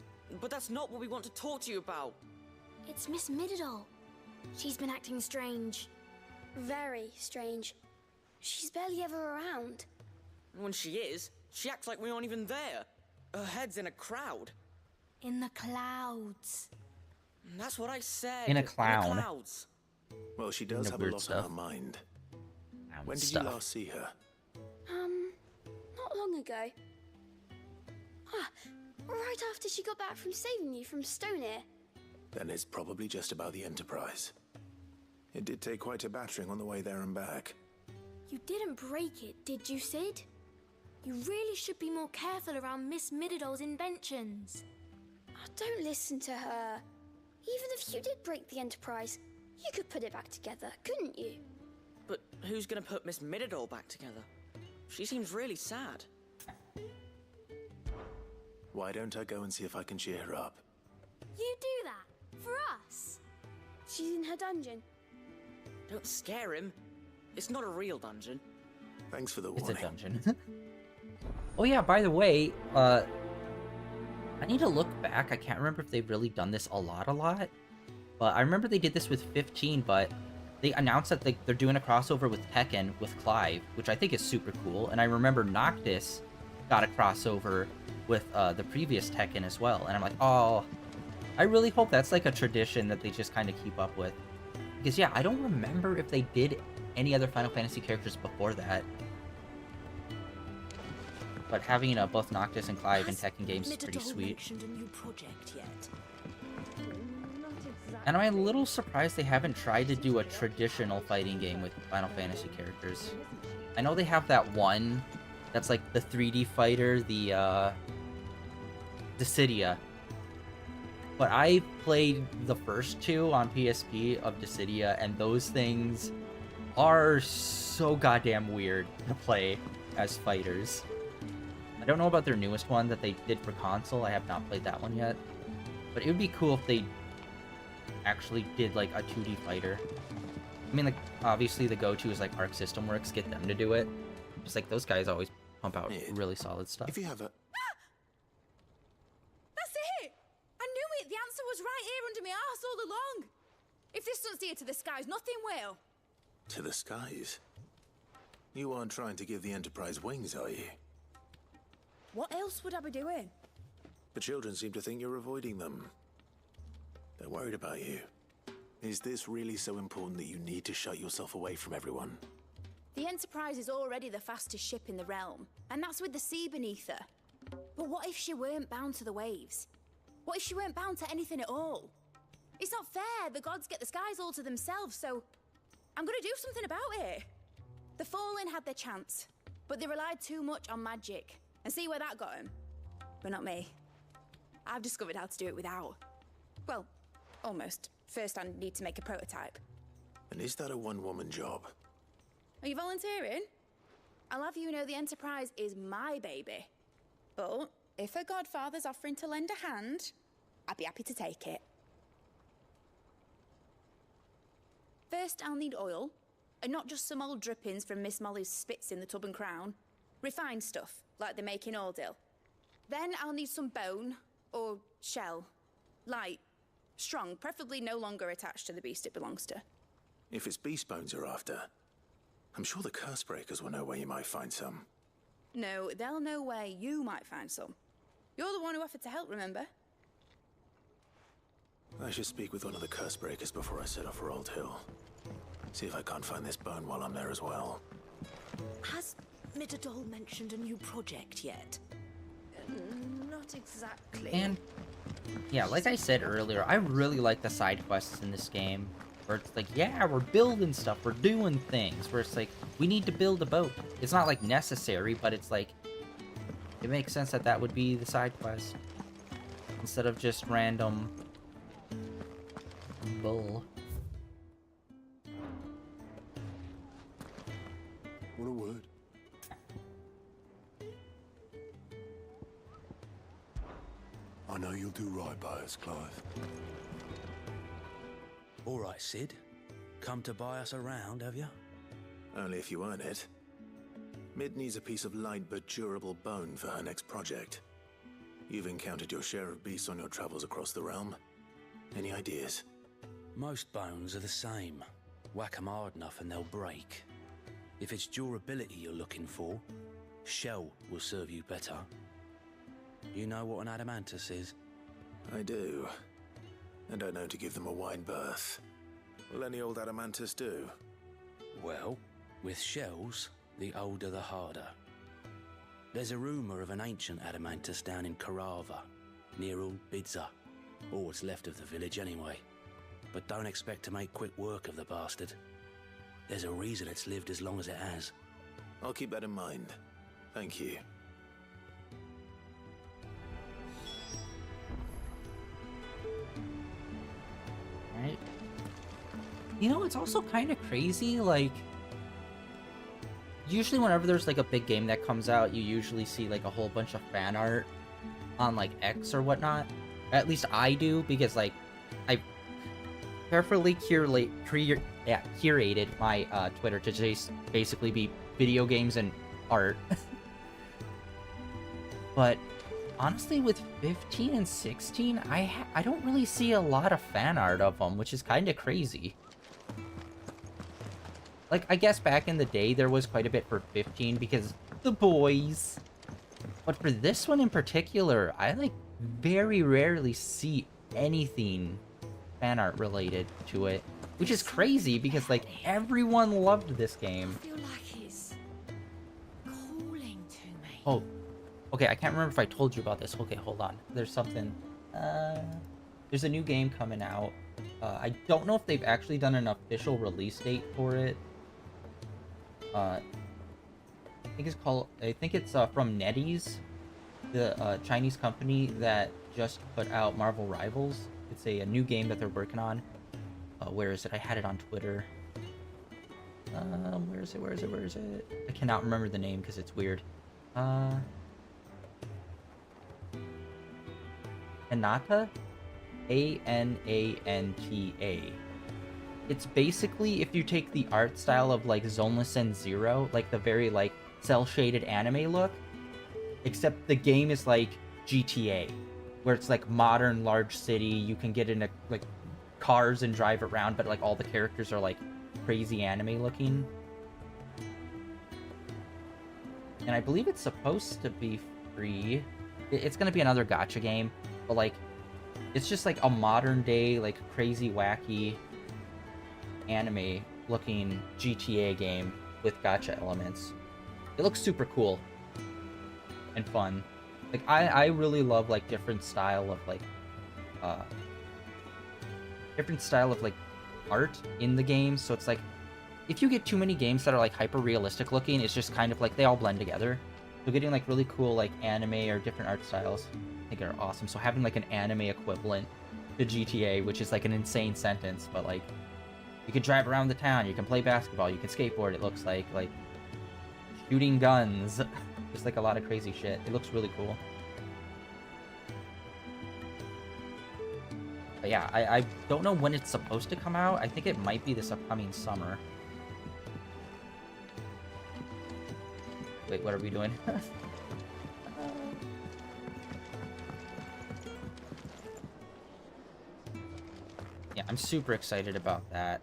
M: But that's not what we want to talk to you about.
J: It's Miss Mididol. She's been acting strange. Very strange. She's barely ever around.
M: When she is, she acts like we aren't even there. Her head's in a crowd.
J: In the clouds.
M: That's what I said.
A: In a clown.
M: In the clouds.
D: Well, she does have a lot on her mind. When did you last see her?
J: Not long ago. Right after she got back from saving you from Stoneir.
D: Then it's probably just about the Enterprise. It did take quite a battering on the way there and back.
J: You didn't break it, did you, Sid? You really should be more careful around Miss Mididol's inventions. Oh, don't listen to her. Even if you did break the Enterprise, you could put it back together, couldn't you?
M: But who's gonna put Miss Mididol back together? She seems really sad.
D: Why don't I go and see if I can cheer her up?
J: You do that? For us? She's in her dungeon.
M: Don't scare him. It's not a real dungeon.
D: Thanks for the
A: It's
D: warning.
A: a dungeon. Oh yeah, by the way, I need to look back. I can't remember if they've really done this a lot. But I remember they did this with 15, but they announced that they're doing a crossover with Tekken with Clive, which I think is super cool. And I remember Noctis got a crossover with the previous Tekken as well. And I'm like, oh, I really hope that's like a tradition that they just kind of keep up with. Because yeah, I don't remember if they did any other Final Fantasy characters before that. But having both Noctis and Clive in Tekken games is pretty sweet.
B: A new project yet?
A: And I'm a little surprised they haven't tried to do a traditional fighting game with Final Fantasy characters. I know they have that one that's like the 3D fighter, the Dissidia. But I played the first two on PSP of Dissidia, and those things are so goddamn weird to play as fighters. I don't know about their newest one that they did for console. I have not played that one yet. But it would be cool if they actually did like a 2D fighter. I mean, like, obviously the go-to is like Arc System Works, get them to do it. Just like those guys always pump out really solid stuff.
D: If you have a...
N: That's it! I knew it! The answer was right here under my arse all along! If this doesn't steer to the skies, nothing will!
D: To the skies? You aren't trying to give the Enterprise wings, are you?
N: What else would I be doing?
D: The children seem to think you're avoiding them. They're worried about you. Is this really so important that you need to shut yourself away from everyone?
N: The Enterprise is already the fastest ship in the realm, and that's with the sea beneath her. But what if she weren't bound to the waves? What if she weren't bound to anything at all? It's not fair. The gods get the skies all to themselves, so I'm gonna do something about it. The Fallen had their chance, but they relied too much on magic. And see where that got them? But not me. I've discovered how to do it without. Well, almost. First I need to make a prototype.
D: And is that a one-woman job?
N: Are you volunteering? I'll have you know the Enterprise is my baby. But if a godfather's offering to lend a hand, I'd be happy to take it. First I'll need oil, and not just some old drippings from Miss Molly's spits in the Tub and Crown. Refined stuff, like they make in Ordil. Then I'll need some bone, or shell. Light, strong, preferably no longer attached to the beast it belongs to.
D: If it's beast bones you're after, I'm sure the curse breakers will know where you might find some.
N: No, they'll know where you might find some. You're the one who offered to help, remember?
D: I should speak with one of the curse breakers before I set off for Old Hill. See if I can't find this bone while I'm there as well.
B: Has Midadol mentioned a new project yet? Not exactly.
A: And yeah, like I said earlier, I really like the side quests in this game. Where it's like, yeah, we're building stuff, we're doing things. Where it's like, we need to build a boat. It's not like necessary, but it's like, it makes sense that that would be the side quest. Instead of just random bull.
K: What a word. I know you'll do right by us, Clive.
O: All right, Sid. Come to buy us around, have you?
D: Only if you earn it. Mid needs a piece of light but durable bone for her next project. You've encountered your share of beasts on your travels across the realm. Any ideas?
O: Most bones are the same. Whack 'em hard enough and they'll break. If it's durability you're looking for, shell will serve you better. You know what an adamantus is?
D: I do. And I know to give them a wide berth. Will any old adamantus do?
O: Well, with shells, the older the harder. There's a rumour of an ancient adamantus down in Karava, near Old Bidza, or what's left of the village anyway. But don't expect to make quick work of the bastard. There's a reason it's lived as long as it has.
D: I'll keep that in mind. Thank you.
A: Right. You know, it's also kind of crazy, like, usually whenever there's like a big game that comes out, you usually see like a whole bunch of fan art on like X or whatnot. At least I do, because like I carefully curated my Twitter to just basically be video games and art. But honestly, with 15 and 16, I don't really see a lot of fan art of them, which is kind of crazy. Like, I guess back in the day, there was quite a bit for 15 because the boys. But for this one in particular, I, like, very rarely see anything fan art related to it. Which is crazy because, like, everyone loved this game.
B: I feel like it's calling to me.
A: Oh, okay, I can't remember if I told you about this. Okay, hold on. There's something. There's a new game coming out. I don't know if they've actually done an official release date for it. I think it's from NetEase, the Chinese company that just put out Marvel Rivals. It's a new game that they're working on. Where is it? I had it on Twitter. Where is it? I cannot remember the name because it's weird. Ananta? Ananta. It's basically if you take the art style of like Zoneless and Zero, like the very like cel-shaded anime look, except the game is like GTA, where it's like modern large city, you can get into like cars and drive around, but like all the characters are like crazy anime looking. And I believe it's supposed to be free. It's gonna be another gacha game, but like it's just like a modern day like crazy wacky anime looking GTA game with gacha elements. It looks super cool and fun. Like I really love like different style of art in the game. So it's like if you get too many games that are like hyper realistic looking, it's just kind of like they all blend together. So getting like really cool like anime or different art styles I think are awesome. So having like an anime equivalent to GTA, which is like an insane sentence, but like you can drive around the town, you can play basketball, you can skateboard, it looks like shooting guns. Just like a lot of crazy shit. It looks really cool. But yeah, I don't know when it's supposed to come out. I think it might be this upcoming summer. Wait, what are we doing? Yeah, I'm super excited about that.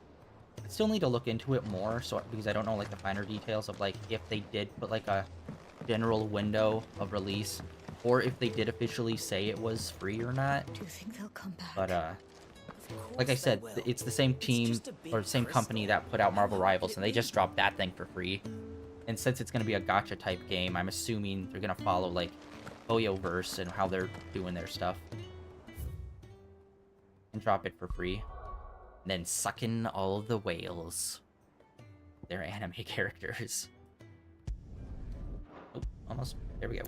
A: I still need to look into it more, so because I don't know like the finer details of like if they did put like a general window of release, or if they did officially say it was free or not.
E: Do you think they'll come back?
A: But like I said, it's the same team or same company that put out Marvel Rivals, and they just dropped that thing for free. And since it's gonna be a gacha type game, I'm assuming they're gonna follow like Oyoverse and how they're doing their stuff, and drop it for free, and then suck in all of the whales, their anime characters. Oh, almost. There we go.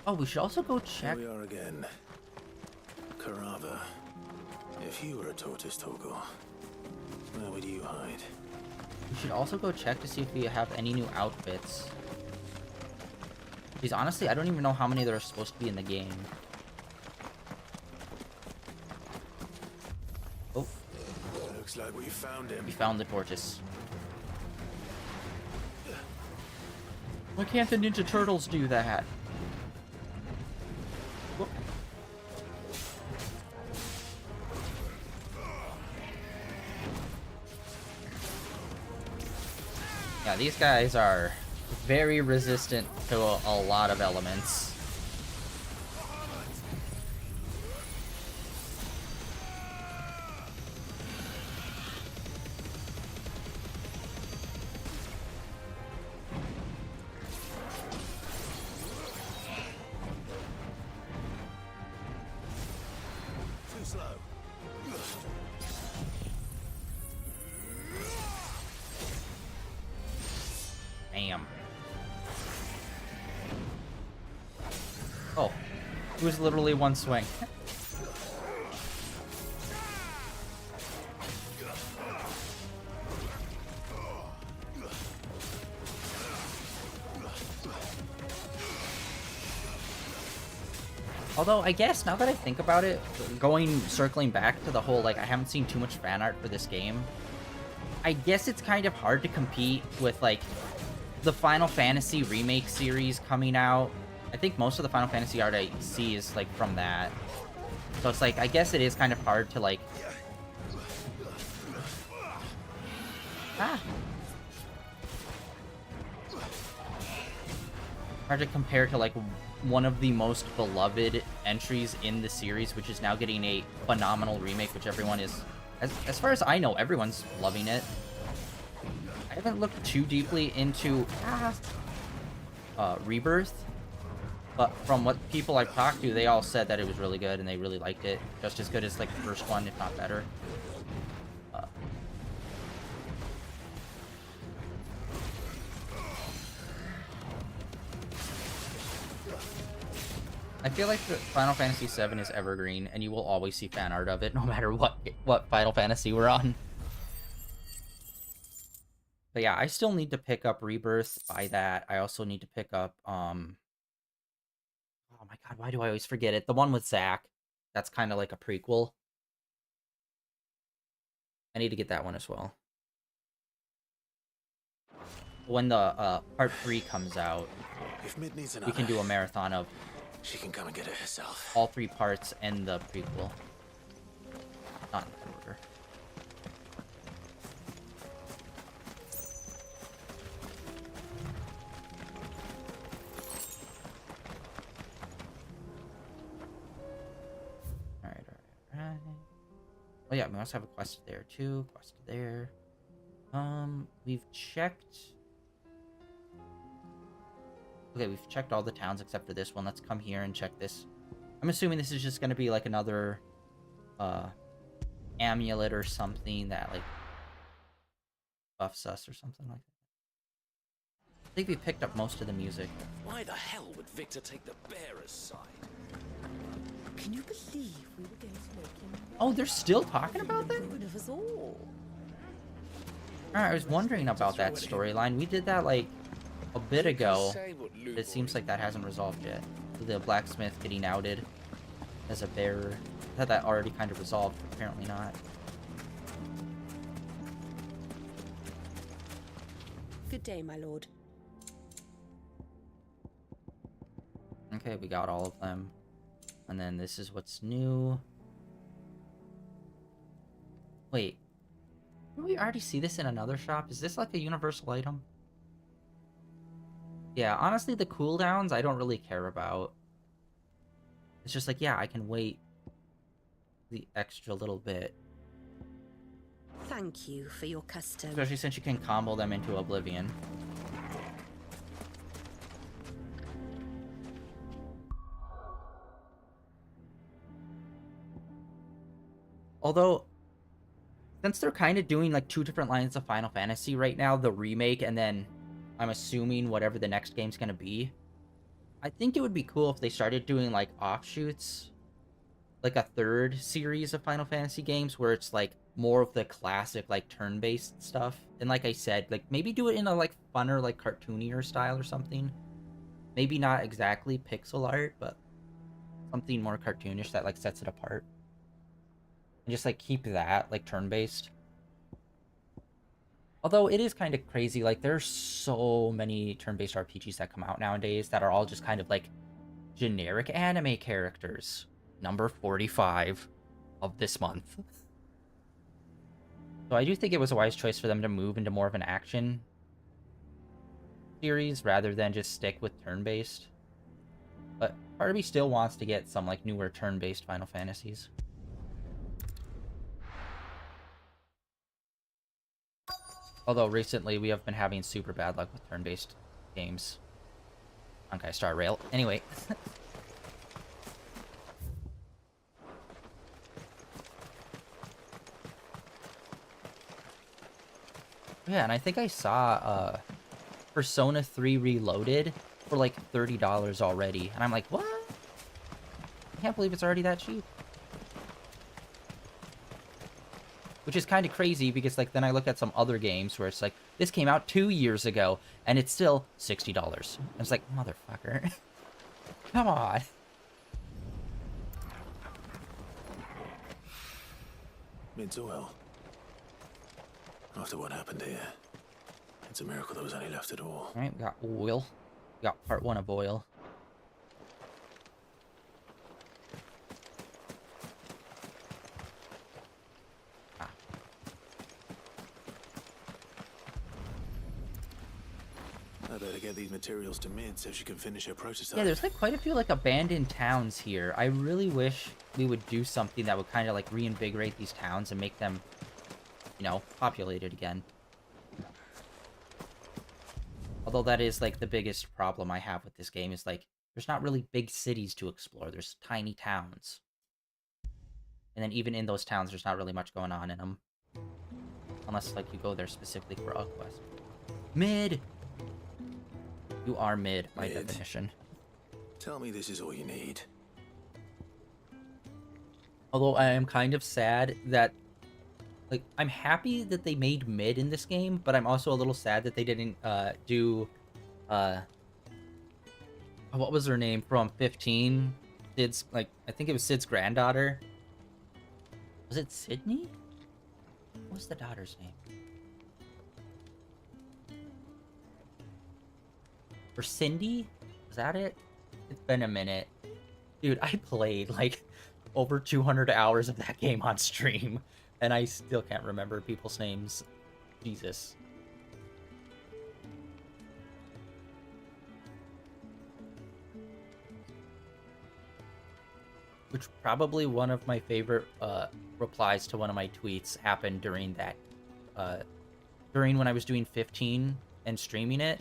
A: Oh, we should also go check.
D: Here we are again. Carava. If you were a tortoise, Torgor, where would you hide?
A: We should also go check to see if we have any new outfits. Because honestly, I don't even know how many there are supposed to be in the game. Oh.
D: Looks like we found him.
A: We found the tortoise. Why can't the Ninja Turtles do that? Whoop. Yeah, these guys are very resistant to a lot of elements.
D: Too slow.
A: Bam. Oh, it was literally one swing. Although, I guess, now that I think about it, circling back to the whole, like, I haven't seen too much fan art for this game, I guess it's kind of hard to compete with, like, the Final Fantasy remake series coming out. I think most of the Final Fantasy art I see is, like, from that. So it's like, I guess it is kind of hard to, like... Hard to compare to, like, one of the most beloved entries in the series, which is now getting a phenomenal remake, which everyone is... As far as I know, everyone's loving it. I haven't looked too deeply into Rebirth, but from what people I've talked to, they all said that it was really good and they really liked it. Just as good as, like, the first one, if not better. I feel like the Final Fantasy VII is evergreen, and you will always see fan art of it, no matter what Final Fantasy we're on. But yeah, I still need to pick up Rebirth. By that, I also need to pick up, oh my god, why do I always forget it? The one with Zack. That's kind of like a prequel. I need to get that one as well. When the part 3 comes out,
D: If Mid needs
A: we can do a marathon of
D: she can come and get it herself.
A: all 3 parts and the prequel. Not in that order. Alright. Oh yeah, we also have a quest there too. Quest there. We've checked... Okay, we've checked all the towns except for this one. Let's come here and check this. I'm assuming this is just going to be like another amulet or something that like buffs us or something like that. I think we picked up most of the music.
P: Why the hell would Victor take the bearer's side?
B: Can you believe we were going to make him?
A: Oh, they're still talking about that?
B: Ruin of us all.
A: Alright, I was wondering about that storyline. We did that like a bit
P: Who can
A: ago.
P: say what
A: It seems like that hasn't resolved yet. The blacksmith getting outed as a bearer. I thought that already kind of resolved, but apparently not.
B: Good day, my lord.
A: Okay, we got all of them. And then this is what's new. Wait. Did we already see this in another shop? Is this like a universal item? Yeah, honestly, the cooldowns I don't really care about. It's just like, yeah, I can wait the extra little bit.
B: Thank you for your custom.
A: Especially since you can combo them into Oblivion. Although, since they're kind of doing like two different lines of Final Fantasy right now, the remake and then I'm assuming whatever the next game's gonna be, I think it would be cool if they started doing like offshoots, like a third series of Final Fantasy games where it's like more of the classic like turn-based stuff. And like I said, like maybe do it in a like funner, like cartoonier style or something. Maybe not exactly pixel art, but something more cartoonish that like sets it apart. And just like keep that like turn-based. Although it is kind of crazy, like there's so many turn-based RPGs that come out nowadays that are all just kind of like generic anime characters. Number 45 of this month. So I do think it was a wise choice for them to move into more of an action series rather than just stick with turn-based. But part of me still wants to get some like newer turn-based Final Fantasies. Although recently we have been having super bad luck with turn-based games. Okay, Star Rail. Anyway. Yeah, and I think I saw Persona 3 Reloaded for like $30 already. And I'm like, what? I can't believe it's already that cheap. Which is kind of crazy because like then I look at some other games where it's like, this came out 2 years ago and it's still $60. And it's like, motherfucker. Come on.
D: Mid's well. After what happened here, it's a miracle there was any left at all.
A: Alright, we got oil. We got part 1 of oil.
D: I better get these materials to Mid so she can finish her prototype.
A: Yeah, there's like quite a few like abandoned towns here. I really wish we would do something that would kind of like reinvigorate these towns and make them, you know, populated again. Although that is like the biggest problem I have with this game is like there's not really big cities to explore. There's tiny towns. And then even in those towns, there's not really much going on in them. Unless like you go there specifically for a quest. Mid! You are mid, by definition.
D: Tell me this is all you need.
A: Although I am kind of sad that, like, I'm happy that they made mid in this game, but I'm also a little sad that they didn't do, what was her name from 15? Sid's, like, I think it was Sid's granddaughter. Was it Sydney? What was the daughter's name? Or Cindy? Was that it? It's been a minute. Dude, I played like over 200 hours of that game on stream, and I still can't remember people's names. Jesus. Which probably one of my favorite replies to one of my tweets happened during that, during when I was doing 15 and streaming it.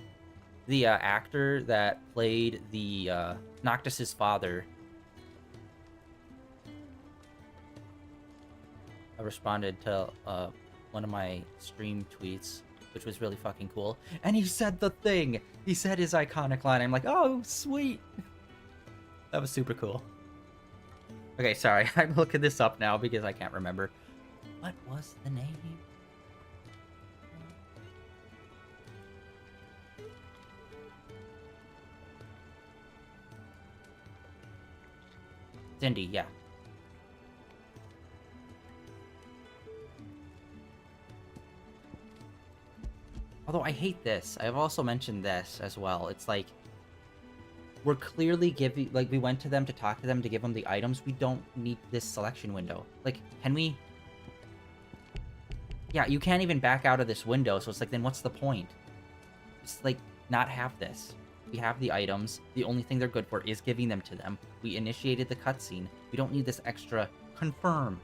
A: The actor that played the Noctis's father, I responded to one of my stream tweets, which was really fucking cool. And he said the thing! He said his iconic line. I'm like, oh, sweet! That was super cool. Okay, sorry. I'm looking this up now because I can't remember. What was the name? Cindy, yeah. Although I hate this. I've also mentioned this as well. It's like, we're clearly giving, like, we went to them to talk to them to give them the items. We don't need this selection window. Like, can we? Yeah, you can't even back out of this window, so it's like, then what's the point? Just, like, not have this. We have the items. The only thing they're good for is giving them to them. We initiated the cutscene. We don't need this extra confirm.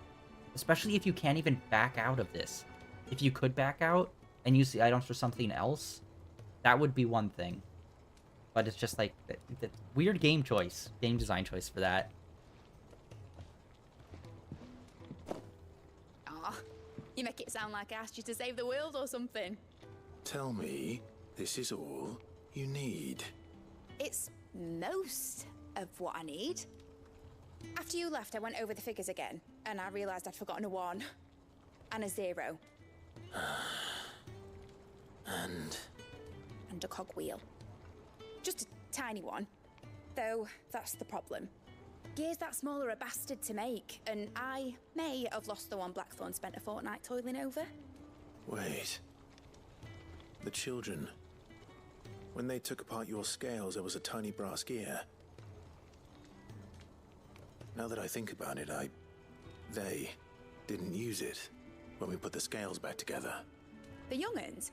A: Especially if you can't even back out of this. If you could back out and use the items for something else, that would be one thing. But it's just like, the weird game choice. Game design choice for that.
N: Ah, you make it sound like I asked you to save the world or something.
D: Tell me, this is all you need.
N: It's most of what I need. After you left, I went over the figures again, and I realised I'd forgotten a 1 and a 0.
D: And
N: a cogwheel. Just a tiny one. Though, that's the problem. Gears that small are a bastard to make, and I may have lost the one Blackthorn spent a fortnight toiling over.
D: wait. The children. When they took apart your scales, there was a tiny brass gear. Now that I think about it, they didn't use it when we put the scales back together.
N: The young'uns?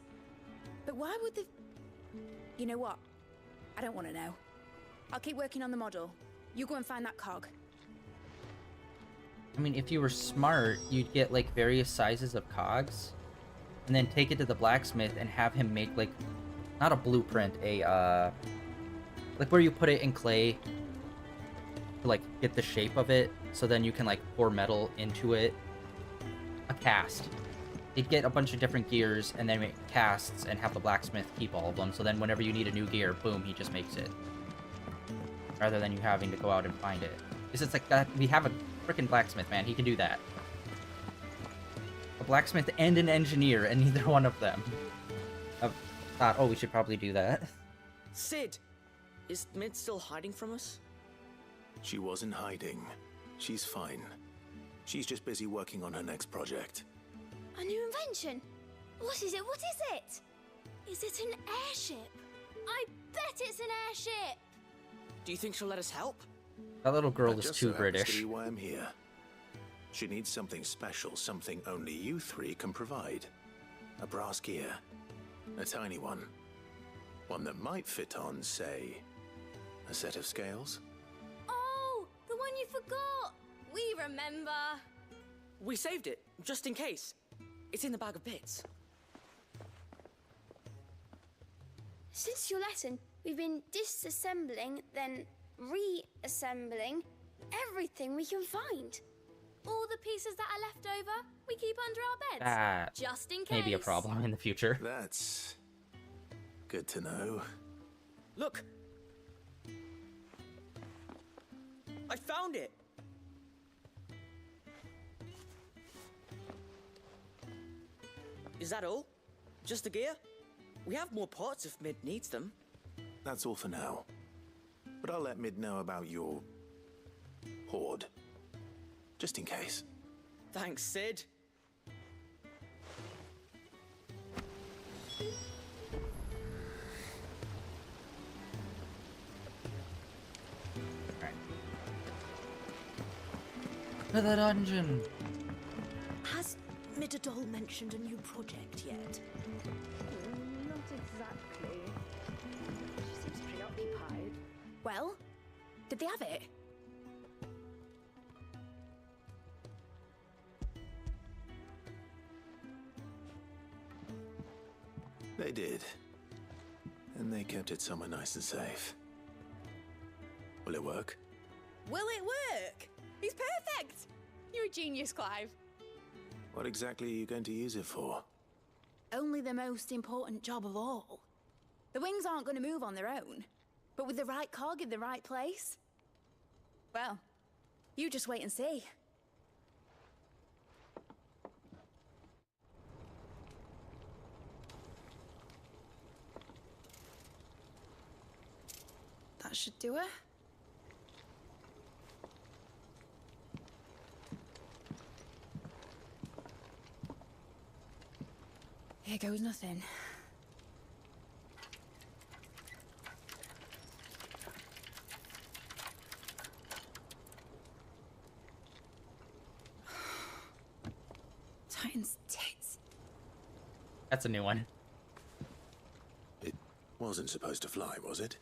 N: But why would the... You know what? I don't want to know. I'll keep working on the model. You go and find that cog.
A: I mean, if you were smart, you'd get, like, various sizes of cogs, and then take it to the blacksmith and have him make, like, not a blueprint, like, where you put it in clay to, like, get the shape of it, so then you can, like, pour metal into it. A cast. They'd get a bunch of different gears, and then make casts, and have the blacksmith keep all of them, so then whenever you need a new gear, boom, he just makes it. Rather than you having to go out and find it. It's just like that. We have a freaking blacksmith, man. He can do that. A blacksmith and an engineer, and neither one of them have thought, oh, we should probably do that.
M: Sid! Is Mid still hiding from us?
D: She wasn't hiding. She's fine. She's just busy working on her next project.
J: A new invention? What is it? What is it? Is it an airship? I bet it's an airship!
M: Do you think she'll let us help?
A: That little girl
D: That
A: is
D: just
A: too
D: so happens
A: British.
D: to be why I'm here. She needs something special, something only you three can provide. A brass gear. A tiny one. One that might fit on, say, a set of scales.
J: Oh, the one you forgot! We remember!
M: We saved it, just in case. It's in the bag of bits.
J: Since your lesson, we've been disassembling, then reassembling everything we can find. All the pieces that are left over, we keep under our beds.
A: That
J: just in case.
A: may be a problem in the future.
D: That's good to know.
M: Look! I found it! Is that all? Just the gear? We have more parts if Mid needs them.
D: That's all for now. But I'll let Mid know about your hoard. Just in case.
M: Thanks, Sid.
A: To the dungeon!
B: Has Midadol mentioned a new project yet?
N: Not exactly. She seems preoccupied. Well, did they have it?
D: They did. And they kept it somewhere nice and safe. Will it work?
N: Will it work? He's perfect! You're a genius, Clive.
D: What exactly are you going to use it for?
N: Only the most important job of all. The wings aren't going to move on their own. But with the right cog in the right place... Well, you just wait and see. That should do it. Here goes nothing. Titan's tits.
A: That's a new one.
D: It wasn't supposed to fly, was it?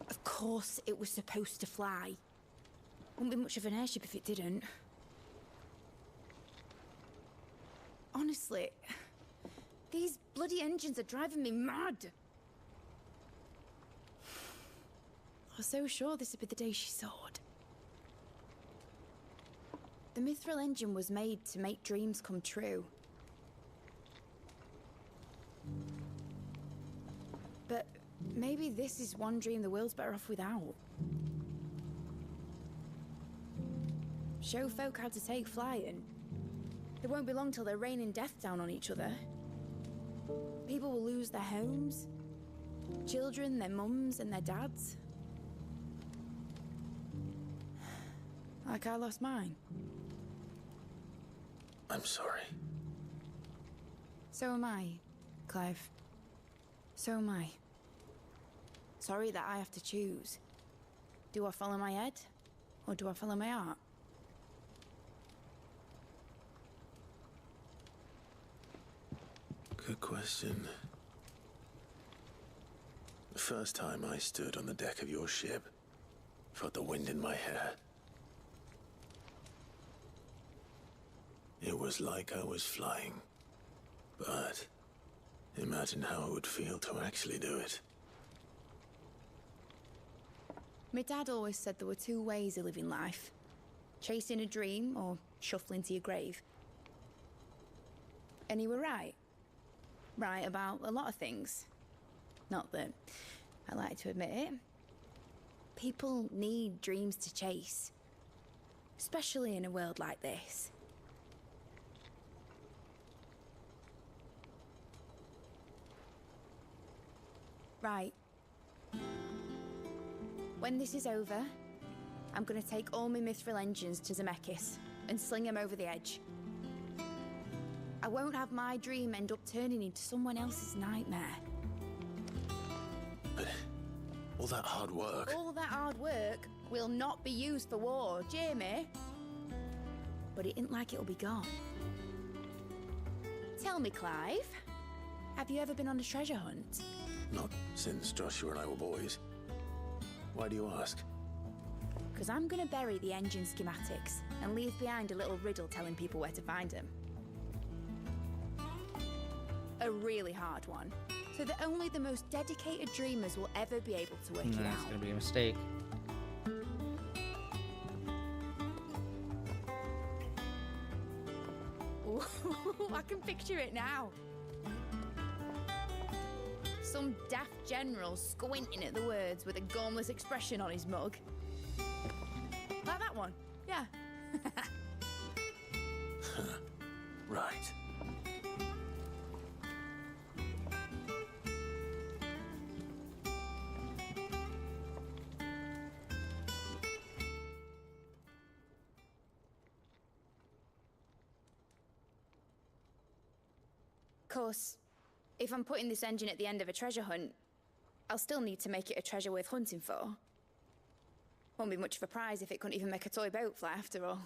N: Of course it was supposed to fly. Wouldn't be much of an airship if it didn't. Honestly, these bloody engines are driving me mad. I was so sure this would be the day she soared. The Mithril engine was made to make dreams come true. But maybe this is one dream the world's better off without. Show folk how to take flying. It won't be long till they're raining death down on each other. People will lose their homes. Children, their mums and their dads. Like I lost mine.
D: I'm sorry.
N: So am I, Clive. So am I. Sorry that I have to choose. Do I follow my head, or do I follow my heart?
D: Good question. The first time I stood on the deck of your ship, felt the wind in my hair. It was like I was flying. But imagine how it would feel to actually do it.
N: My dad always said there were two ways of living life. Chasing a dream or shuffling to your grave. And he were right. Right about a lot of things. Not that I like to admit it. People need dreams to chase. Especially in a world like this. Right. When this is over, I'm gonna take all my Mithril engines to Zemeckis and sling them over the edge. I won't have my dream end up turning into someone else's nightmare.
D: But all that hard work...
N: All that hard work will not be used for war, Jamie. But it ain't like it'll be gone. Tell me, Clive, have you ever been on a treasure hunt?
D: Not since Joshua and I were boys. Why do you ask?
N: Because I'm gonna bury the engine schematics and leave behind a little riddle telling people where to find them. A really hard one, so that only the most dedicated dreamers will ever be able to work it
A: That's
N: out.
A: gonna be a mistake.
N: Ooh, I can picture it now. Some daft general squinting at the words with a gormless expression on his mug. Like that one, yeah.
D: Right.
N: Of course, if I'm putting this engine at the end of a treasure hunt, I'll still need to make it a treasure worth hunting for. Won't be much of a prize if it couldn't even make a toy boat fly after all.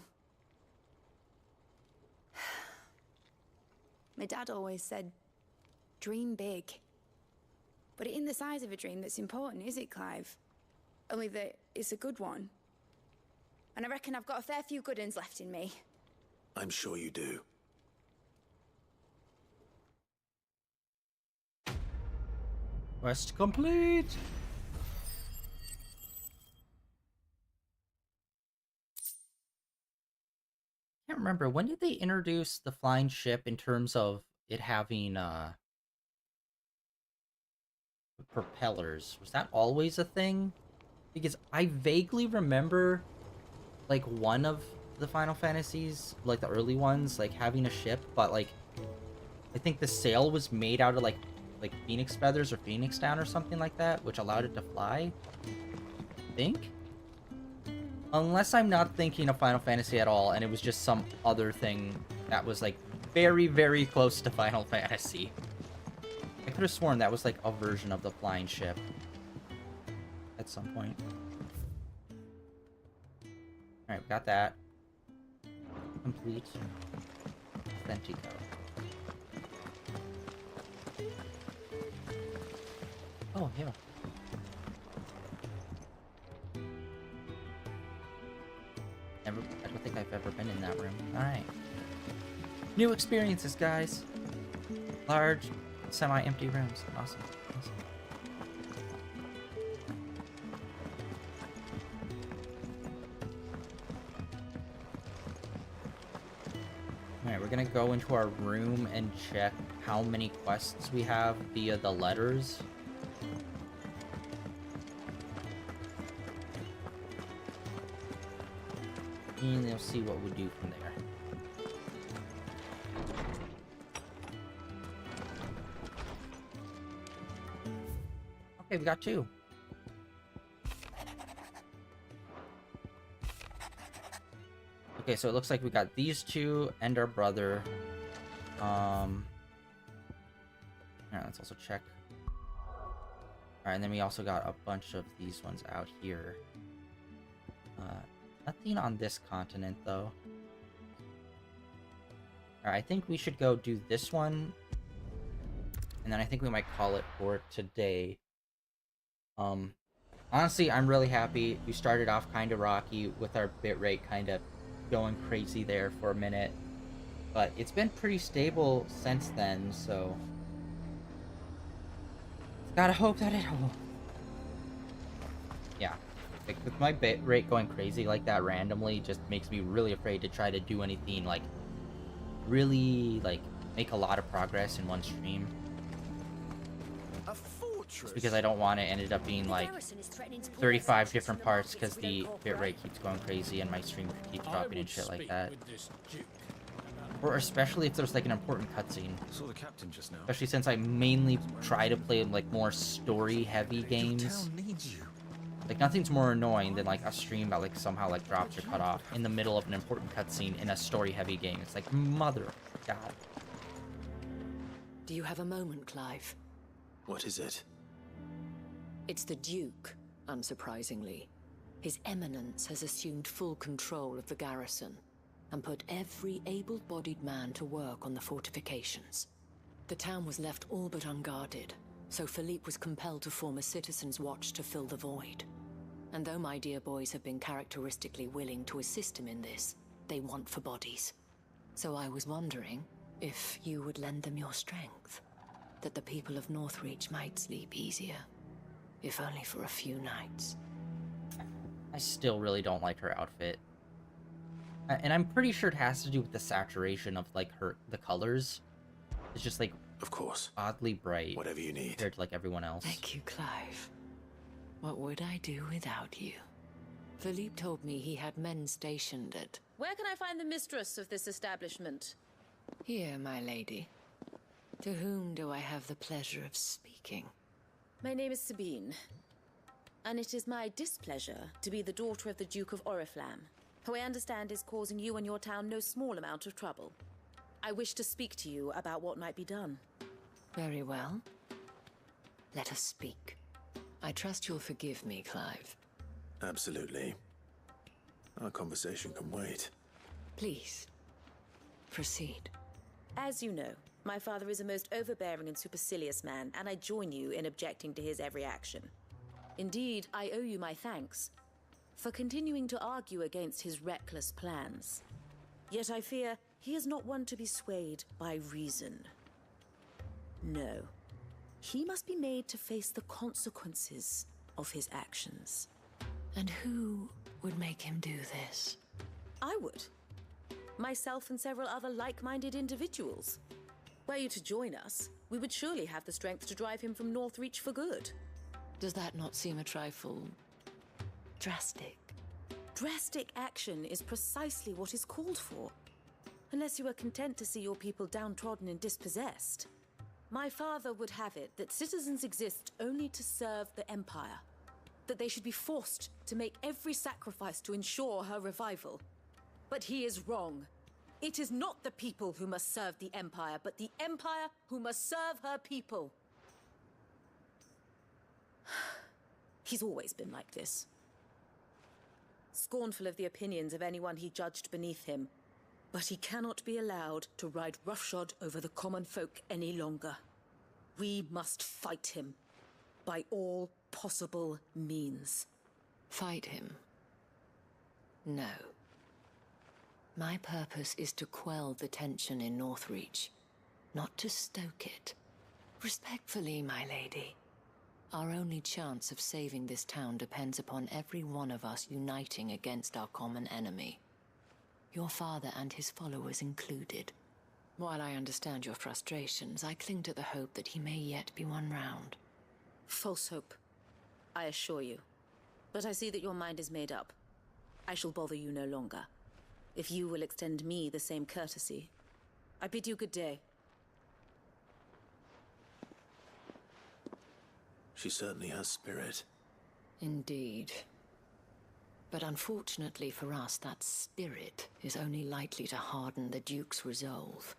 N: My dad always said, dream big. But it ain't the size of a dream that's important, is it, Clive? Only that it's a good one. And I reckon I've got a fair few good uns left in me.
D: I'm sure you do.
A: Quest complete. Can't remember, when did they introduce the flying ship in terms of it having propellers? Was that always a thing? Because I vaguely remember like one of the Final Fantasies, like the early ones, like having a ship, but like I think the sail was made out of like phoenix feathers or phoenix down or something like that, which allowed it to fly, I think. Unless I'm not thinking of Final Fantasy at all, and it was just some other thing that was like very, very close to Final Fantasy. I could have sworn that was like a version of the flying ship at some point. Alright, we got that. Complete. Authentico. Oh, yeah. I don't think I've ever been in that room. Alright. New experiences, guys. Large, semi-empty rooms. Awesome. Awesome. Alright, we're gonna go into our room and check how many quests we have via the letters. And they'll see what we do from there. Okay, we got 2. Okay, so it looks like we got these 2 and our brother. Alright, let's also check. Alright, and then we also got a bunch of these ones out here. Nothing on this continent, though. Alright, I think we should go do this one. And then I think we might call it for today. Honestly, I'm really happy. We started off kind of rocky with our bitrate kind of going crazy there for a minute. But it's been pretty stable since then, so... gotta hope that it... Yeah. Like, with my bitrate going crazy like that randomly just makes me really afraid to try to do anything, like, really, like, make a lot of progress in one stream. Just because I don't want it ended up being, like, 35 different parts because the bitrate keeps going crazy and my stream keeps dropping and shit like that. Or especially if there's, like, an important cutscene.
Q: Saw the captain just now.
A: Especially since I mainly try to play, like, more story-heavy games. Like, nothing's more annoying than, like, a stream that, like, somehow, like, drops or cut off in the middle of an important cutscene in a story-heavy game. It's like, mother of God.
R: Do you have a moment, Clive?
D: What is it?
R: It's the Duke, unsurprisingly. His Eminence has assumed full control of the garrison and put every able-bodied man to work on the fortifications. The town was left all but unguarded, so Philippe was compelled to form a citizens' watch to fill the void. And though my dear boys have been characteristically willing to assist him in this, they want for bodies. So I was wondering if you would lend them your strength, that the people of Northreach might sleep easier, if only for a few nights.
A: I still really don't like her outfit. And I'm pretty sure it has to do with the saturation of, like, the colors. It's just, like,
D: of course,
A: oddly bright.
D: Whatever you need.
A: Compared to, like, everyone else.
R: Thank you, Clive. What would I do without you? Philippe told me he had men stationed at...
S: Where can I find the mistress of this establishment?
R: Here, my lady. To whom do I have the pleasure of speaking?
S: My name is Sabine, and it is my displeasure to be the daughter of the Duke of Oriflamme, who I understand is causing you and your town no small amount of trouble. I wish to speak to you about what might be done.
R: Very well. Let us speak. I trust you'll forgive me, Clive.
D: Absolutely. Our conversation can wait.
R: Please, proceed.
S: As you know, my father is a most overbearing and supercilious man, and I join you in objecting to his every action. Indeed, I owe you my thanks for continuing to argue against his reckless plans. Yet I fear he is not one to be swayed by reason. No. He must be made to face the consequences of his actions.
R: And who would make him do this?
S: I would. Myself and several other like-minded individuals. Were you to join us, we would surely have the strength to drive him from Northreach for good.
R: Does that not seem a trifle... drastic?
S: Drastic action is precisely what is called for. Unless you are content to see your people downtrodden and dispossessed. My father would have it that citizens exist only to serve the Empire. That they should be forced to make every sacrifice to ensure her revival. But he is wrong. It is not the people who must serve the Empire, but the Empire who must serve her people. He's always been like this. Scornful of the opinions of anyone he judged beneath him. But he cannot be allowed to ride roughshod over the common folk any longer. We must fight him by all possible means.
R: Fight him? No. My purpose is to quell the tension in Northreach, not to stoke it. Respectfully, my lady. Our only chance of saving this town depends upon every one of us uniting against our common enemy. Your father and his followers included. While I understand your frustrations, I cling to the hope that he may yet be won round.
S: False hope, I assure you. But I see that your mind is made up. I shall bother you no longer. If you will extend me the same courtesy, I bid you good day.
D: She certainly has spirit.
R: Indeed. But unfortunately for us, that spirit is only likely to harden the Duke's resolve,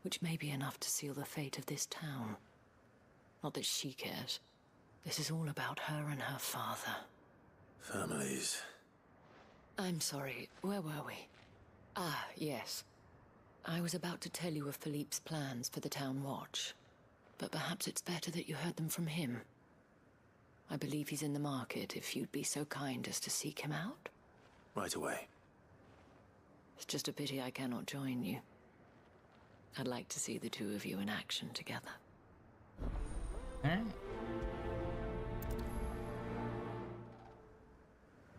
R: which may be enough to seal the fate of this town. Not that she cares. This is all about her and her father.
D: Families.
R: I'm sorry, where were we? Ah, yes. I was about to tell you of Philippe's plans for the town watch, but perhaps it's better that you heard them from him. I believe he's in the market, if you'd be so kind as to seek him out.
D: Right away.
R: It's just a pity I cannot join you. I'd like to see the two of you in action together.
A: Alright.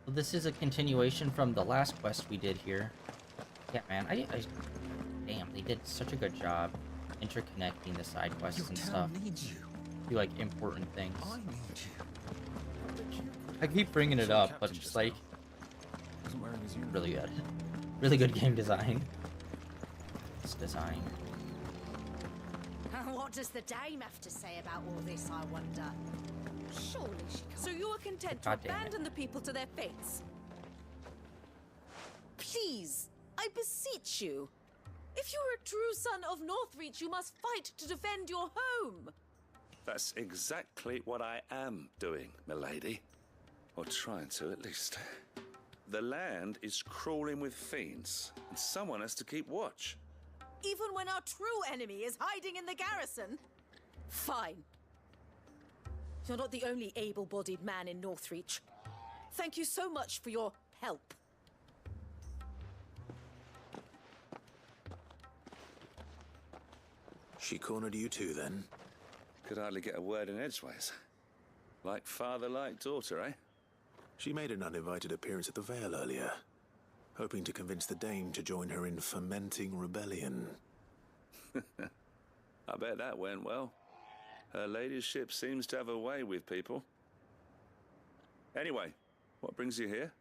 A: Well, this is a continuation from the last quest we did here. Yeah, man, damn, they did such a good job interconnecting the side quests and stuff.
F: Needs you.
A: Do like important things.
F: I need you.
A: I keep bringing it up, but it's like really good. Really good game design. It's design.
B: What does the dame have to say about all this, I wonder? Surely she can't.
S: So you are content to
A: God damn it.
S: abandon the people to their fates? Please, I beseech you. If you are a true son of Northreach, you must fight to defend your home.
C: That's exactly what I am doing, milady. Or trying to, at least. The land is crawling with fiends, and someone has to keep watch.
S: Even when our true enemy is hiding in the garrison? Fine. You're not the only able-bodied man in Northreach. Thank you so much for your help.
D: She cornered you too, then?
C: Could hardly get a word in edgeways. Like father, like daughter, eh?
D: She made an uninvited appearance at the Vale earlier, hoping to convince the Dame to join her in fomenting rebellion.
C: I bet that went well. Her ladyship seems to have a way with people. Anyway, what brings you here?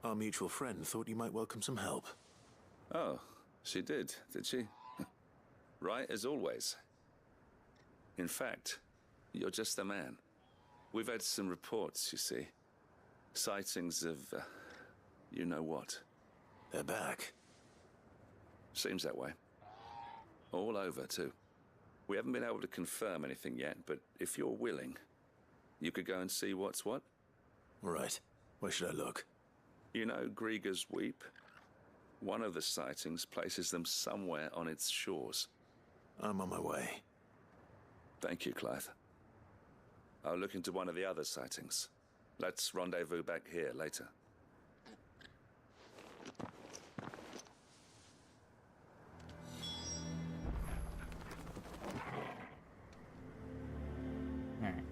D: Our mutual friend thought you might welcome some help.
C: Oh, she did she? Right as always. In fact, you're just the man. We've had some reports, you see. Sightings of, you know what.
D: They're back.
C: Seems that way. All over, too. We haven't been able to confirm anything yet, but if you're willing, you could go and see what's what.
D: Right. Where should I look?
C: You know Grieger's Weep? One of the sightings places them somewhere on its shores.
D: I'm on my way.
C: Thank you, Clive. I'll look into one of the other sightings. Let's rendezvous back here later.
A: Alright.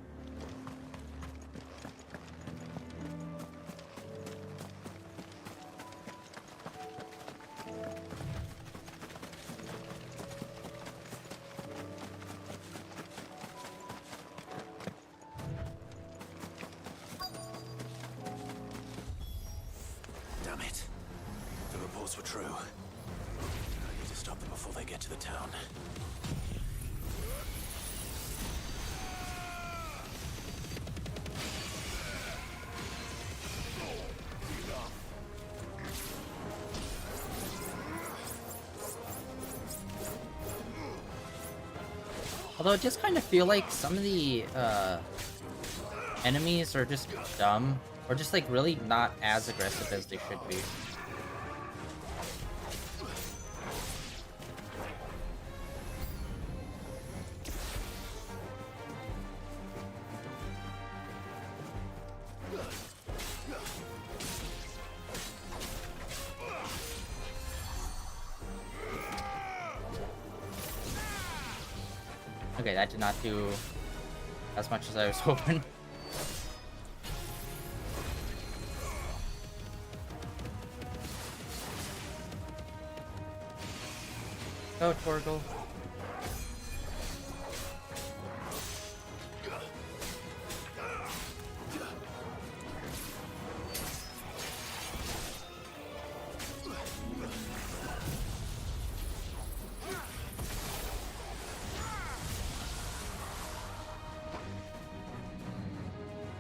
D: Damn it. The reports were true. I need to stop them before they get to the town.
A: Although it just kind of feel like some of the enemies are just dumb, or just like really not as aggressive as they should be. Okay, that did not do as much as I was hoping. Go, Torgal.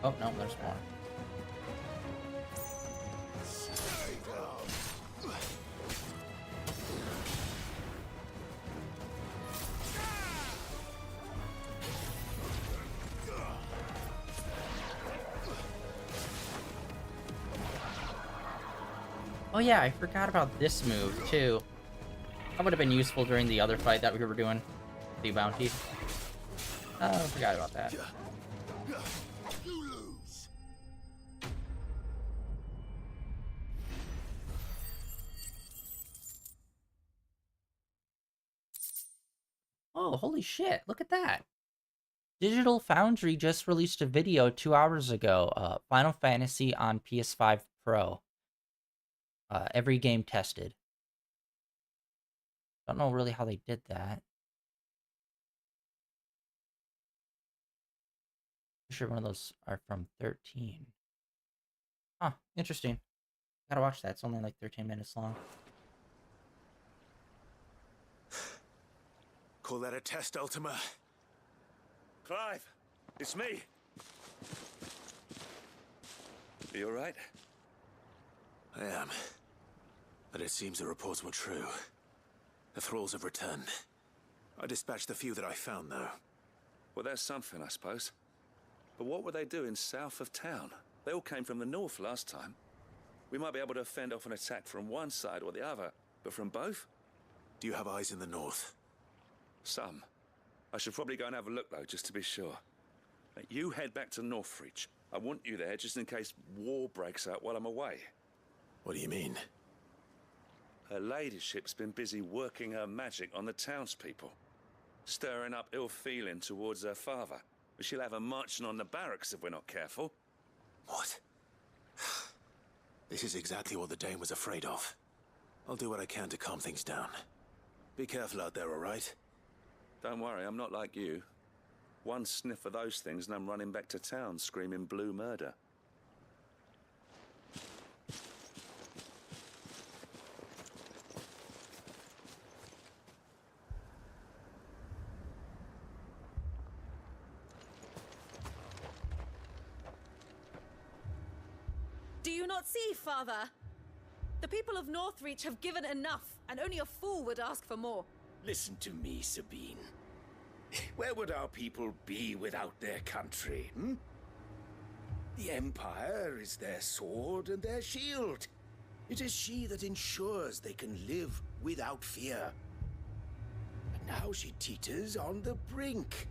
A: Oh, no, there's more. Oh yeah, I forgot about this move, too. That would have been useful during the other fight that we were doing. The bounty. Oh, I forgot about that. Oh, holy shit, look at that. Digital Foundry just released a video 2 hours ago. Final Fantasy on PS5 Pro. Every game tested. Don't know really how they did that. I'm sure one of those are from 13. Huh, interesting. Gotta watch that. It's only like 13 minutes long.
D: Call that a test, Ultima?
C: Clive, it's me. Are you alright?
D: I am. But it seems the reports were true. The thralls have returned. I dispatched the few that I found, though.
C: Well, that's something, I suppose. But what were they doing south of town? They all came from the north last time. We might be able to fend off an attack from one side or the other, but from both?
D: Do you have eyes in the north?
C: Some. I should probably go and have a look, though, just to be sure. Now, you head back to Northreach. I want you there just in case war breaks out while I'm away.
D: What do you mean?
C: Her ladyship's been busy working her magic on the townspeople, stirring up ill feeling towards her father. But she'll have her marching on the barracks if we're not careful.
D: What? This is exactly what the Dane was afraid of. I'll do what I can to calm things down. Be careful out there, all right?
C: Don't worry, I'm not like you. One sniff of those things and I'm running back to town screaming blue murder.
S: Do you not see, Father? The people of Northreach have given enough, and only a fool would ask for more.
G: Listen to me, Sabine. Where would our people be without their country, hmm? The Empire is their sword and their shield. It is she that ensures they can live without fear. But now she teeters on the brink.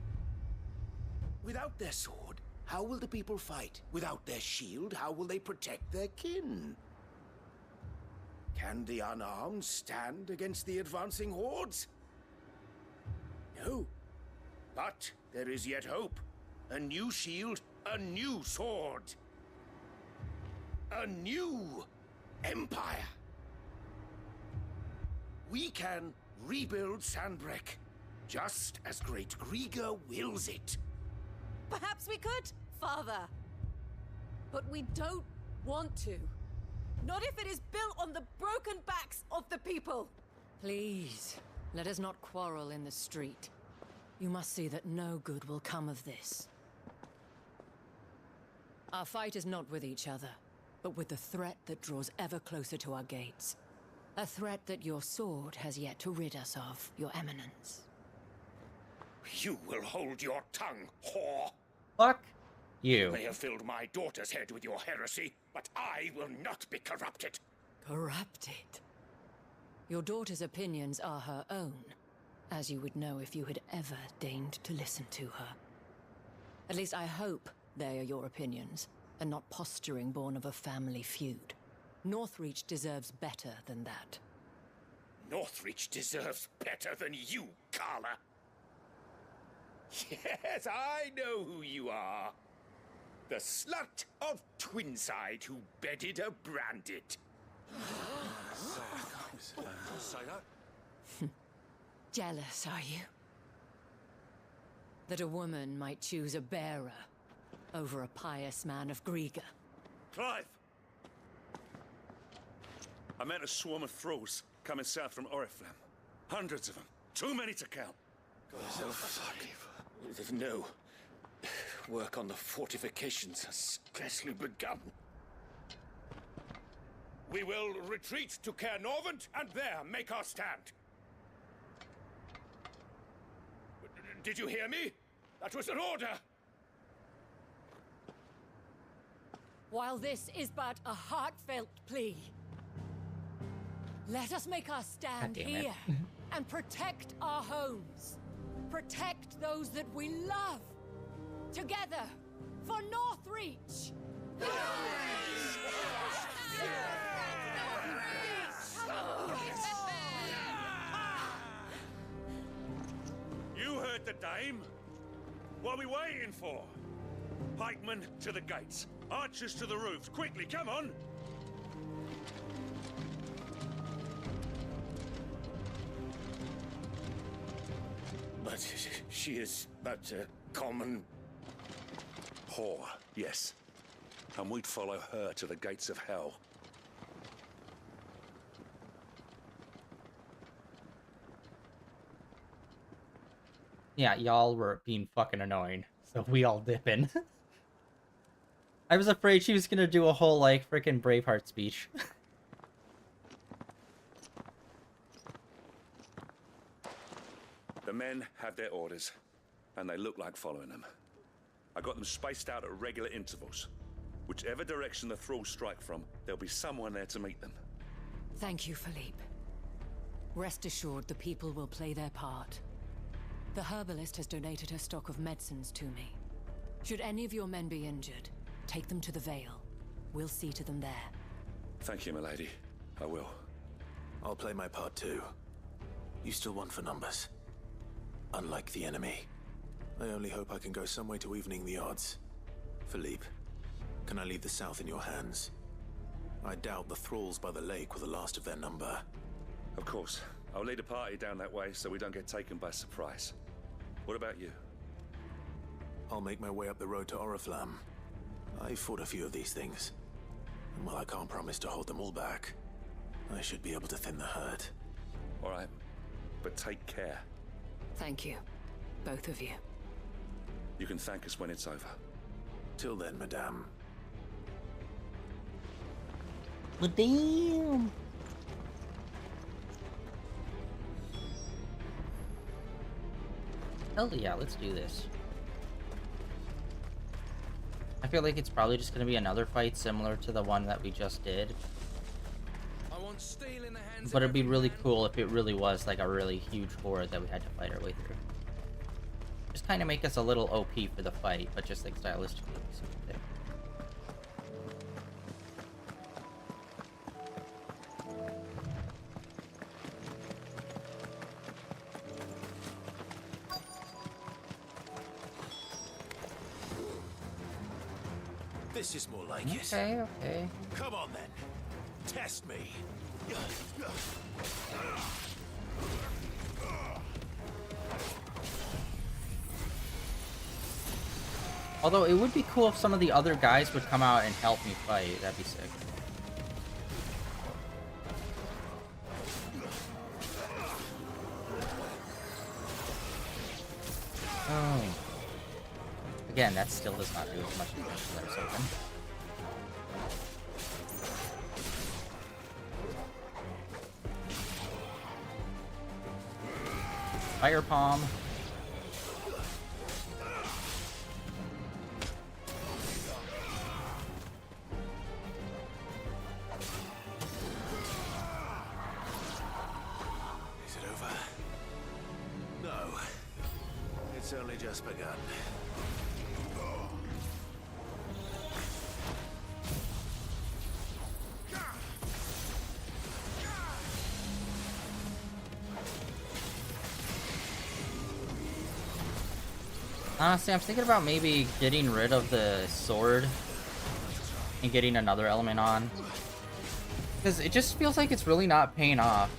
G: Without their sword, how will the people fight? Without their shield, how will they protect their kin? Can the unarmed stand against the advancing hordes? No. But there is yet hope. A new shield, a new sword. A new empire. We can rebuild Sandbreck, just as Great Grieger wills it.
S: Perhaps we could, Father. But we don't want to. Not if it is built on the broken backs of the people.
R: Please, let us not quarrel in the street. You must see that no good will come of this. Our fight is not with each other, but with the threat that draws ever closer to our gates. A threat that your sword has yet to rid us of, Your Eminence.
G: You will hold your tongue, whore.
A: Fuck
G: You
A: you.
G: may have filled my daughter's head with your heresy, but I will not be corrupted.
R: Corrupted? Your daughter's opinions are her own, as you would know if you had ever deigned to listen to her. At least I hope they are your opinions, and not posturing born of a family feud. Northreach deserves better than that.
G: Northreach deserves better than you, Carla. Yes, I know who you are. The slut of Twinside who bedded a branded.
P: Say that?
R: Jealous, are you? That a woman might choose a bearer over a pious man of Griga.
Q: Clive! I met a swarm of thralls coming south from Oriflamme. Hundreds of them. Too many to count.
G: Oh, fuck. No. Work on the fortifications has scarcely begun. We will retreat to Caer Norvent and there make our stand. Did you hear me? That was an order!
R: While this is but a heartfelt plea, let us make our stand
A: God damn it.
R: here and protect our homes. Protect those that we love. Together, for Northreach!
Q: You heard the dame. What are we waiting for? Pikemen to the gates. Archers to the roofs. Quickly, come on!
G: But she is but a common...
Q: Whore, yes. And we'd follow her to the gates of hell.
A: Yeah, y'all were being fucking annoying, so we all dip in. I was afraid she was gonna do a whole, like, frickin' Braveheart speech.
Q: The men have their orders, and they look like following them. I got them spaced out at regular intervals. Whichever direction the thralls strike from, there'll be someone there to meet them.
R: Thank you, Philippe. Rest assured the people will play their part. The herbalist has donated her stock of medicines to me. Should any of your men be injured, take them to the Vale. We'll see to them there.
Q: Thank you, milady. I will.
D: I'll play my part too. You still want for numbers. Unlike the enemy. I only hope I can go some way to evening the odds. Philippe, can I leave the south in your hands? I doubt the thralls by the lake were the last of their number.
Q: Of course. I'll lead a party down that way so we don't get taken by surprise. What about you?
D: I'll make my way up the road to Oriflamme. I fought a few of these things. And while I can't promise to hold them all back, I should be able to thin the herd.
Q: All right. But take care.
R: Thank you, both of you.
Q: You can thank us when it's over.
D: Till then, madame.
A: But damn! Hell yeah, let's do this. I feel like it's probably just gonna be another fight similar to the one that we just did.
P: I want steel in the hands
A: But
P: of
A: it'd be
P: every
A: really
P: man.
A: cool if it really was like a really huge horde that we had to fight our way through. Just kind of make us a little OP for the fight, but just like stylistically. Something.
D: This is more like it.
A: Okay, okay.
D: Come on then. Test me.
A: Although it would be cool if some of the other guys would come out and help me fight. That'd be sick. Oh. Again, that still does not do as much damage as I was hoping. Fire palm.
D: just begun.
A: Honestly, I'm thinking about maybe getting rid of the sword and getting another element on. Because it just feels like it's really not paying off.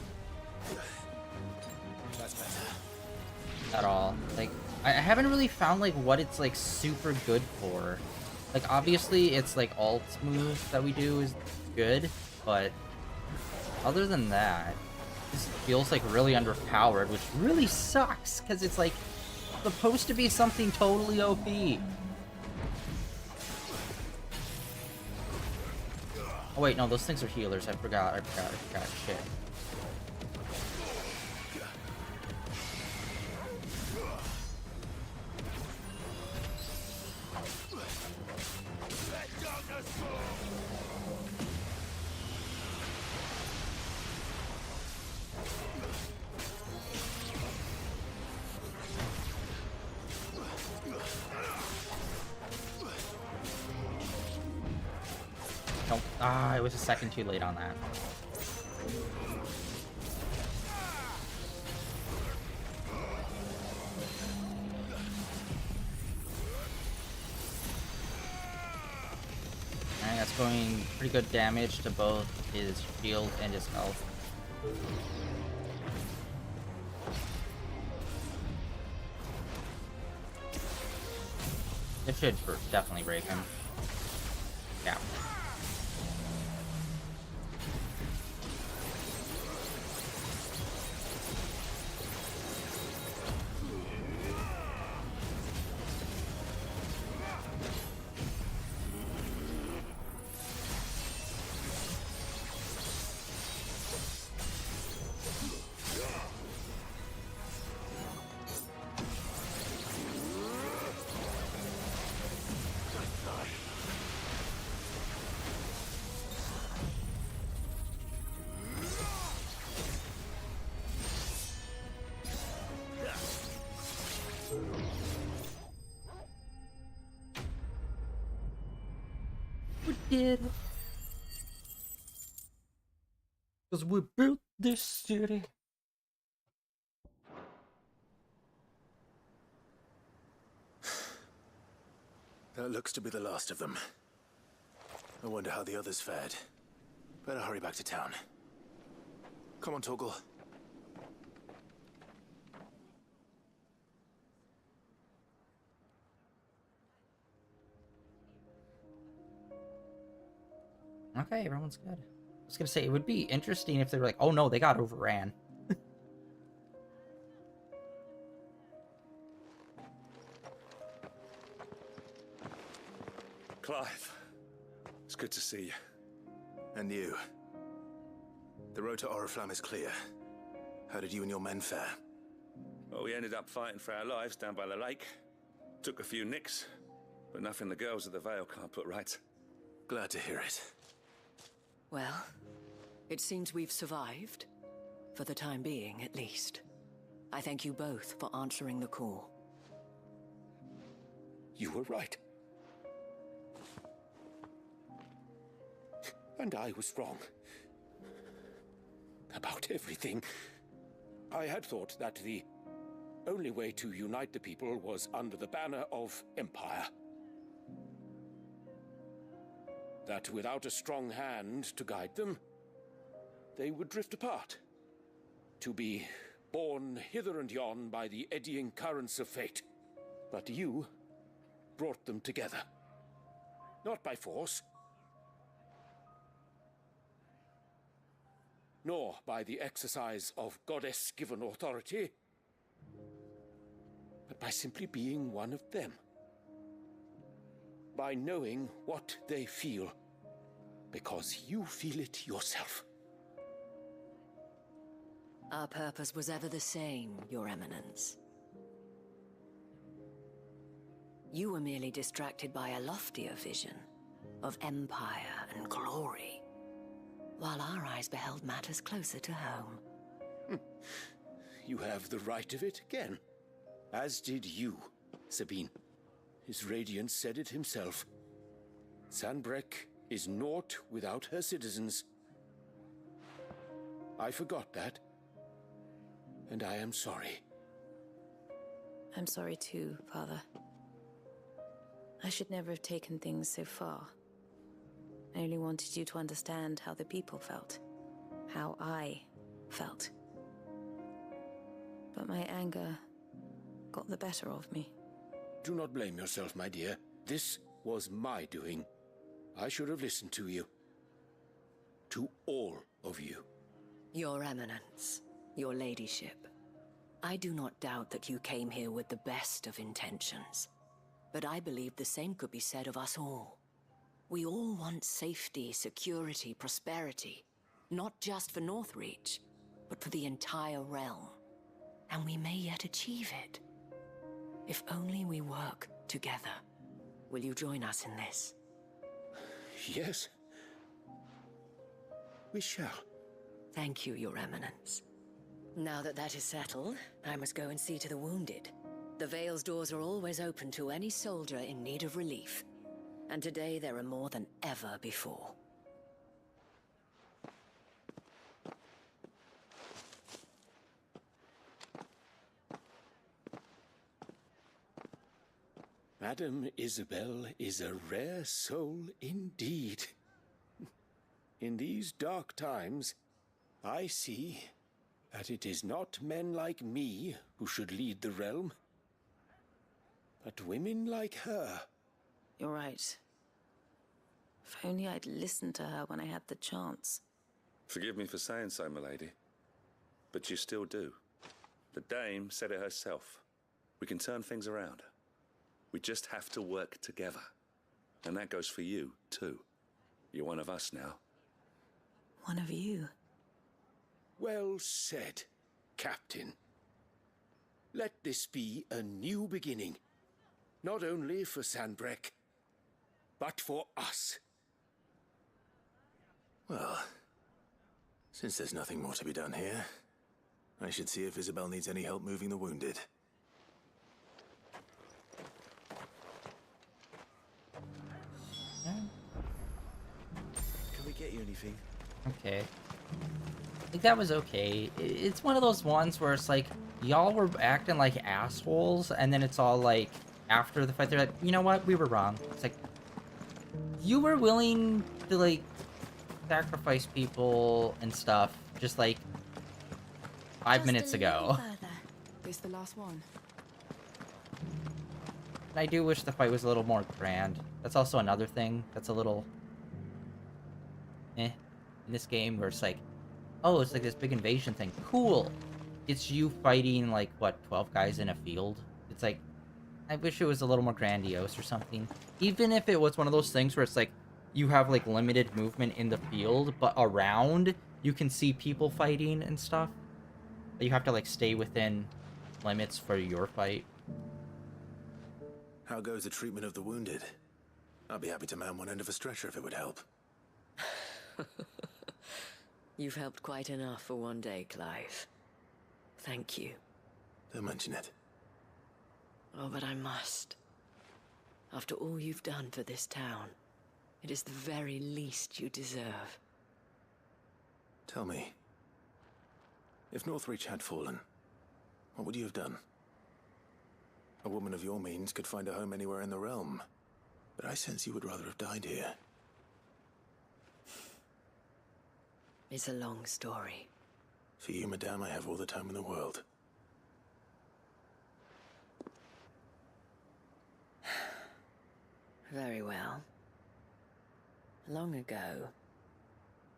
D: That's better.
A: At all. Like, I haven't really found, like, what it's, like, super good for. Like, obviously, it's, like, alt move that we do is good, but other than that, this feels, like, really underpowered, which really sucks, because it's, like, supposed to be something totally OP. Oh wait, no, those things are healers. I forgot. Shit. Nope. Ah, it was a second too late on that. Alright, that's going pretty good damage to both his shield and his health. It should definitely break him. Yeah. We did it. Because we built this city.
D: That looks to be the last of them. I wonder how the others fared. Better hurry back to town. Come on, Torgal.
A: Okay, everyone's good. I was gonna say, it would be interesting if they were like, oh no, they got overran.
Q: Clive, it's good to see you.
D: And you. The road to Oriflamme is clear. How did you and your men fare?
Q: Well, we ended up fighting for our lives down by the lake. Took a few nicks, but nothing the girls of the Vale can't put right.
D: Glad to hear it.
R: Well, it seems we've survived. For the time being, at least. I thank you both for answering the call.
G: You were right. And I was wrong. About everything. I had thought that the only way to unite the people was under the banner of Empire. That without a strong hand to guide them, they would drift apart. To be borne hither and yon by the eddying currents of fate. But you brought them together. Not by force, nor by the exercise of goddess-given authority, but by simply being one of them. By knowing what they feel, because you feel it yourself.
R: Our purpose was ever the same, Your Eminence. You were merely distracted by a loftier vision of empire and glory, while our eyes beheld matters closer to home.
G: You have the right of it again, as did you, Sabine. His Radiance said it himself. Sanbreque is naught without her citizens. I forgot that. And I am sorry.
S: I'm sorry too, Father. I should never have taken things so far. I only wanted you to understand how the people felt. How I felt. But my anger got the better of me.
G: Do not blame yourself, my dear. This was my doing. I should have listened to you. To all of you.
R: Your Eminence, your Ladyship, I do not doubt that you came here with the best of intentions. But I believe the same could be said of us all. We all want safety, security, prosperity. Not just for Northreach, but for the entire realm. And we may yet achieve it. If only we work together. Will you join us in this?
G: Yes. We shall.
R: Thank you, Your Eminence. Now that that is settled, I must go and see to the wounded. The Vale's doors are always open to any soldier in need of relief. And today there are more than ever before.
G: Madame Isabel is a rare soul indeed. In these dark times, I see that it is not men like me who should lead the realm, but women like her.
S: You're right. If only I'd listened to her when I had the chance.
Q: Forgive me for saying so, milady, but you still do. The Dame said it herself. We can turn things around. We just have to work together. And that goes for you, too. You're one of us now.
S: One of you.
G: Well said, Captain. Let this be a new beginning. Not only for Sanbreque, but for us.
D: Well, since there's nothing more to be done here, I should see if Isabel needs any help moving the wounded.
O: Can we get you anything?
A: Okay. I think that was okay. It's one of those ones where it's like, y'all were acting like assholes, and then it's all like, after the fight, they're like, you know what? We were wrong. It's like, you were willing to, like, sacrifice people and stuff, just like 5 minutes ago.
E: This the last one?
A: And I do wish the fight was a little more grand. That's also another thing that's a little in this game, where it's like, oh, it's like this big invasion thing. Cool. It's you fighting, like, what, 12 guys in a field? It's like, I wish it was a little more grandiose or something. Even if it was one of those things where it's like, you have, like, limited movement in the field, but around, you can see people fighting and stuff. But you have to, like, stay within limits for your fight.
D: How goes the treatment of the wounded? I'd be happy to man one end of a stretcher if it would help.
R: You've helped quite enough for one day, Clive. Thank you.
D: Don't mention it.
R: Oh, but I must. After all you've done for this town, it is the very least you deserve.
D: Tell me, if Northreach had fallen, what would you have done? A woman of your means could find a home anywhere in the realm, but I sense you would rather have died here.
R: It's a long story.
D: For you, madame, I have all the time in the world.
R: Very well. Long ago,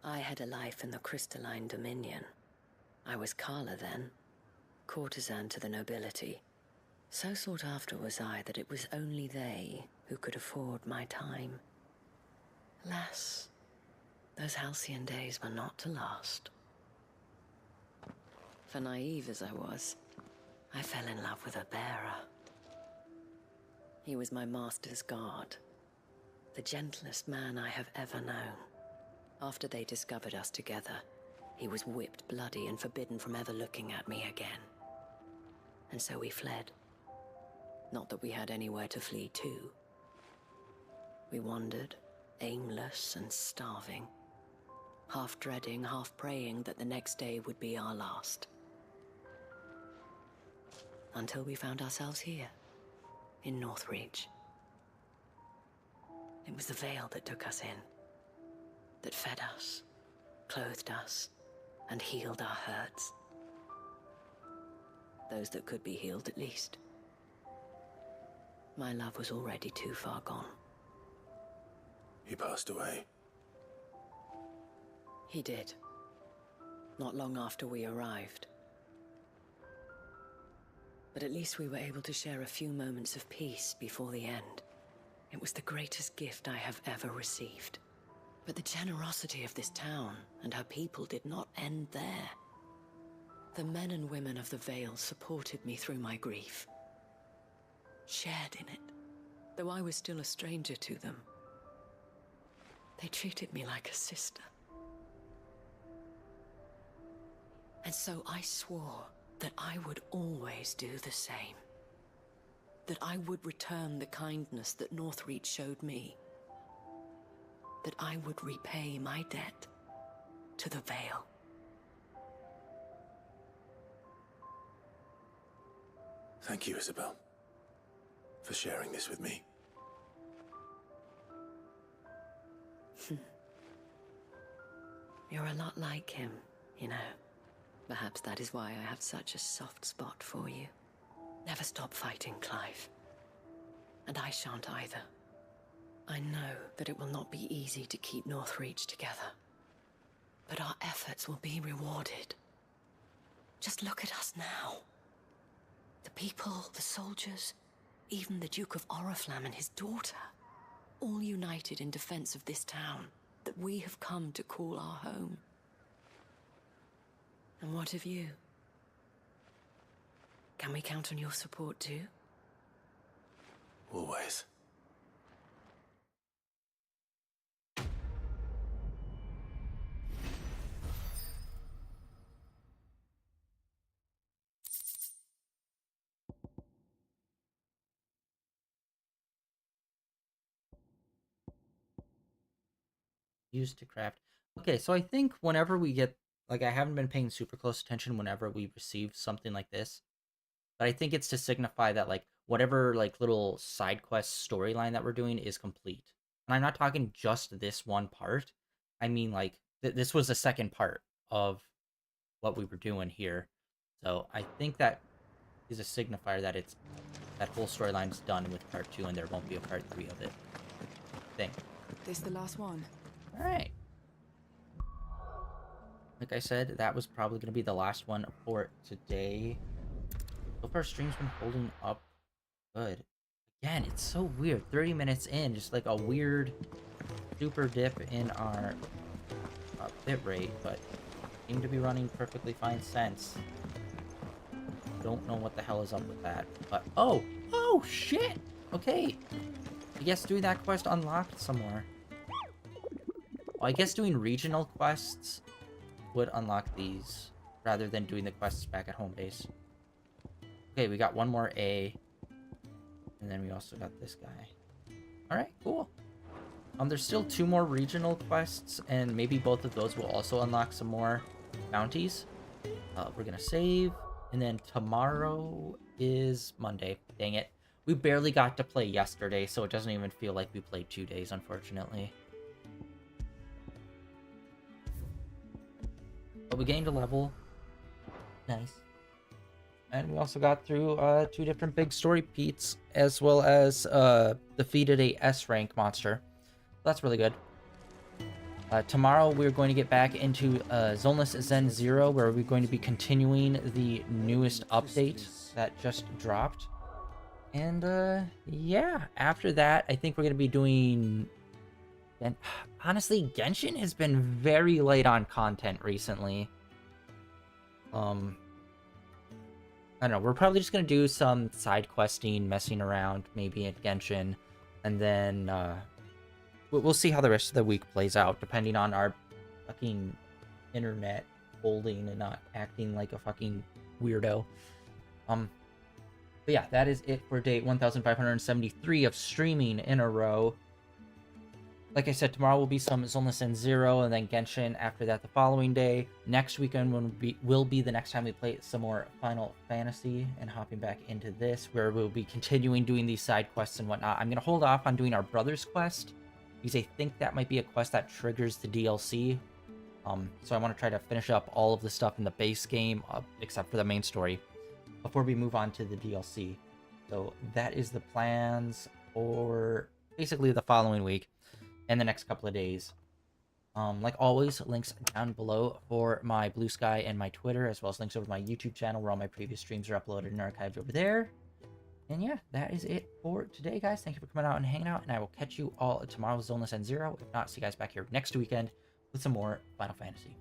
R: I had a life in the Crystalline Dominion. I was Carla then, courtesan to the nobility. So sought after was I that it was only they who could afford my time. Alas, those halcyon days were not to last. For naive as I was, I fell in love with a bearer. He was my master's guard, the gentlest man I have ever known. After they discovered us together, he was whipped bloody and forbidden from ever looking at me again. And so we fled. Not that we had anywhere to flee to. We wandered, aimless and starving, half dreading, half praying that the next day would be our last. Until we found ourselves here, in Northreach. It was the Veil that took us in, that fed us, clothed us, and healed our hurts. Those that could be healed, at least. My love was already too far gone.
D: He passed away.
R: He did. Not long after we arrived. But at least we were able to share a few moments of peace before the end. It was the greatest gift I have ever received. But the generosity of this town and her people did not end there. The men and women of the Vale supported me through my grief. Shared in it, though I was still a stranger to them. They treated me like a sister. And so I swore that I would always do the same. That I would return the kindness that Northreach showed me. That I would repay my debt to the Vale.
D: Thank you, Isabel, for sharing this with me.
R: You're a lot like him, you know. Perhaps that is why I have such a soft spot for you. Never stop fighting, Clive. And I shan't either. I know that it will not be easy to keep Northreach together. But our efforts will be rewarded. Just look at us now. The people, the soldiers, even the Duke of Oriflamme and his daughter, all united in defense of this town that we have come to call our home. And what of you? Can we count on your support too?
D: Always.
A: Used to craft. Okay, so I think whenever we get, like, I haven't been paying super close attention whenever we receive something like this, but I think it's to signify that, like, whatever, like, little side quest storyline that we're doing is complete. And I'm not talking just this one part. I mean, like, this was the second part of what we were doing here. So I think that is a signifier that that whole storyline's done with part 2 and there won't be a part 3 of it. I think.
T: This the last one?
A: Alright. Like I said, that was probably going to be the last one for today. So far, stream's been holding up good. Again, it's so weird. 30 minutes in, just like a weird super dip in our bitrate, but seem to be running perfectly fine since. Don't know what the hell is up with that, but oh shit! Okay, I guess doing that quest unlocked some more. Well, I guess doing regional quests would unlock these rather than doing the quests back at home base. Okay, we got one more A, and then we also got this guy. All right, cool. There's still 2 more regional quests, and maybe both of those will also unlock some more bounties. We're gonna save, and then tomorrow is Monday. Dang it. We barely got to play yesterday, so it doesn't even feel like we played 2 days, unfortunately. But we gained a level. Nice. And we also got through 2 different big story peats, as well as defeated a S-rank monster. That's really good. Tomorrow we're going to get back into Zoneless Zen 0, where we're going to be continuing the newest update that just dropped. And yeah, after that, I think we're going to be doing... And honestly, Genshin has been very light on content recently. I don't know, we're probably just going to do some side questing, messing around, maybe at Genshin, and then we'll see how the rest of the week plays out, depending on our fucking internet holding and not acting like a fucking weirdo. But yeah, that is it for day 1573 of streaming in a row. Like I said, tomorrow will be some Zonless Zero, and then Genshin after that the following day. Next weekend will be the next time we play some more Final Fantasy, and hopping back into this, where we'll be continuing doing these side quests and whatnot. I'm going to hold off on doing our Brothers quest, because I think that might be a quest that triggers the DLC. So I want to try to finish up all of the stuff in the base game, except for the main story, before we move on to the DLC. So that is the plans for basically the following week and the next couple of days. Like always, links down below for my Blue Sky and my Twitter, as well as links over to my YouTube channel where all my previous streams are uploaded and archived over there. And yeah, that is it for today, guys. Thank you for coming out and hanging out, and I will catch you all tomorrow with Zoneless End Zero. If not, see you guys back here next weekend with some more Final Fantasy.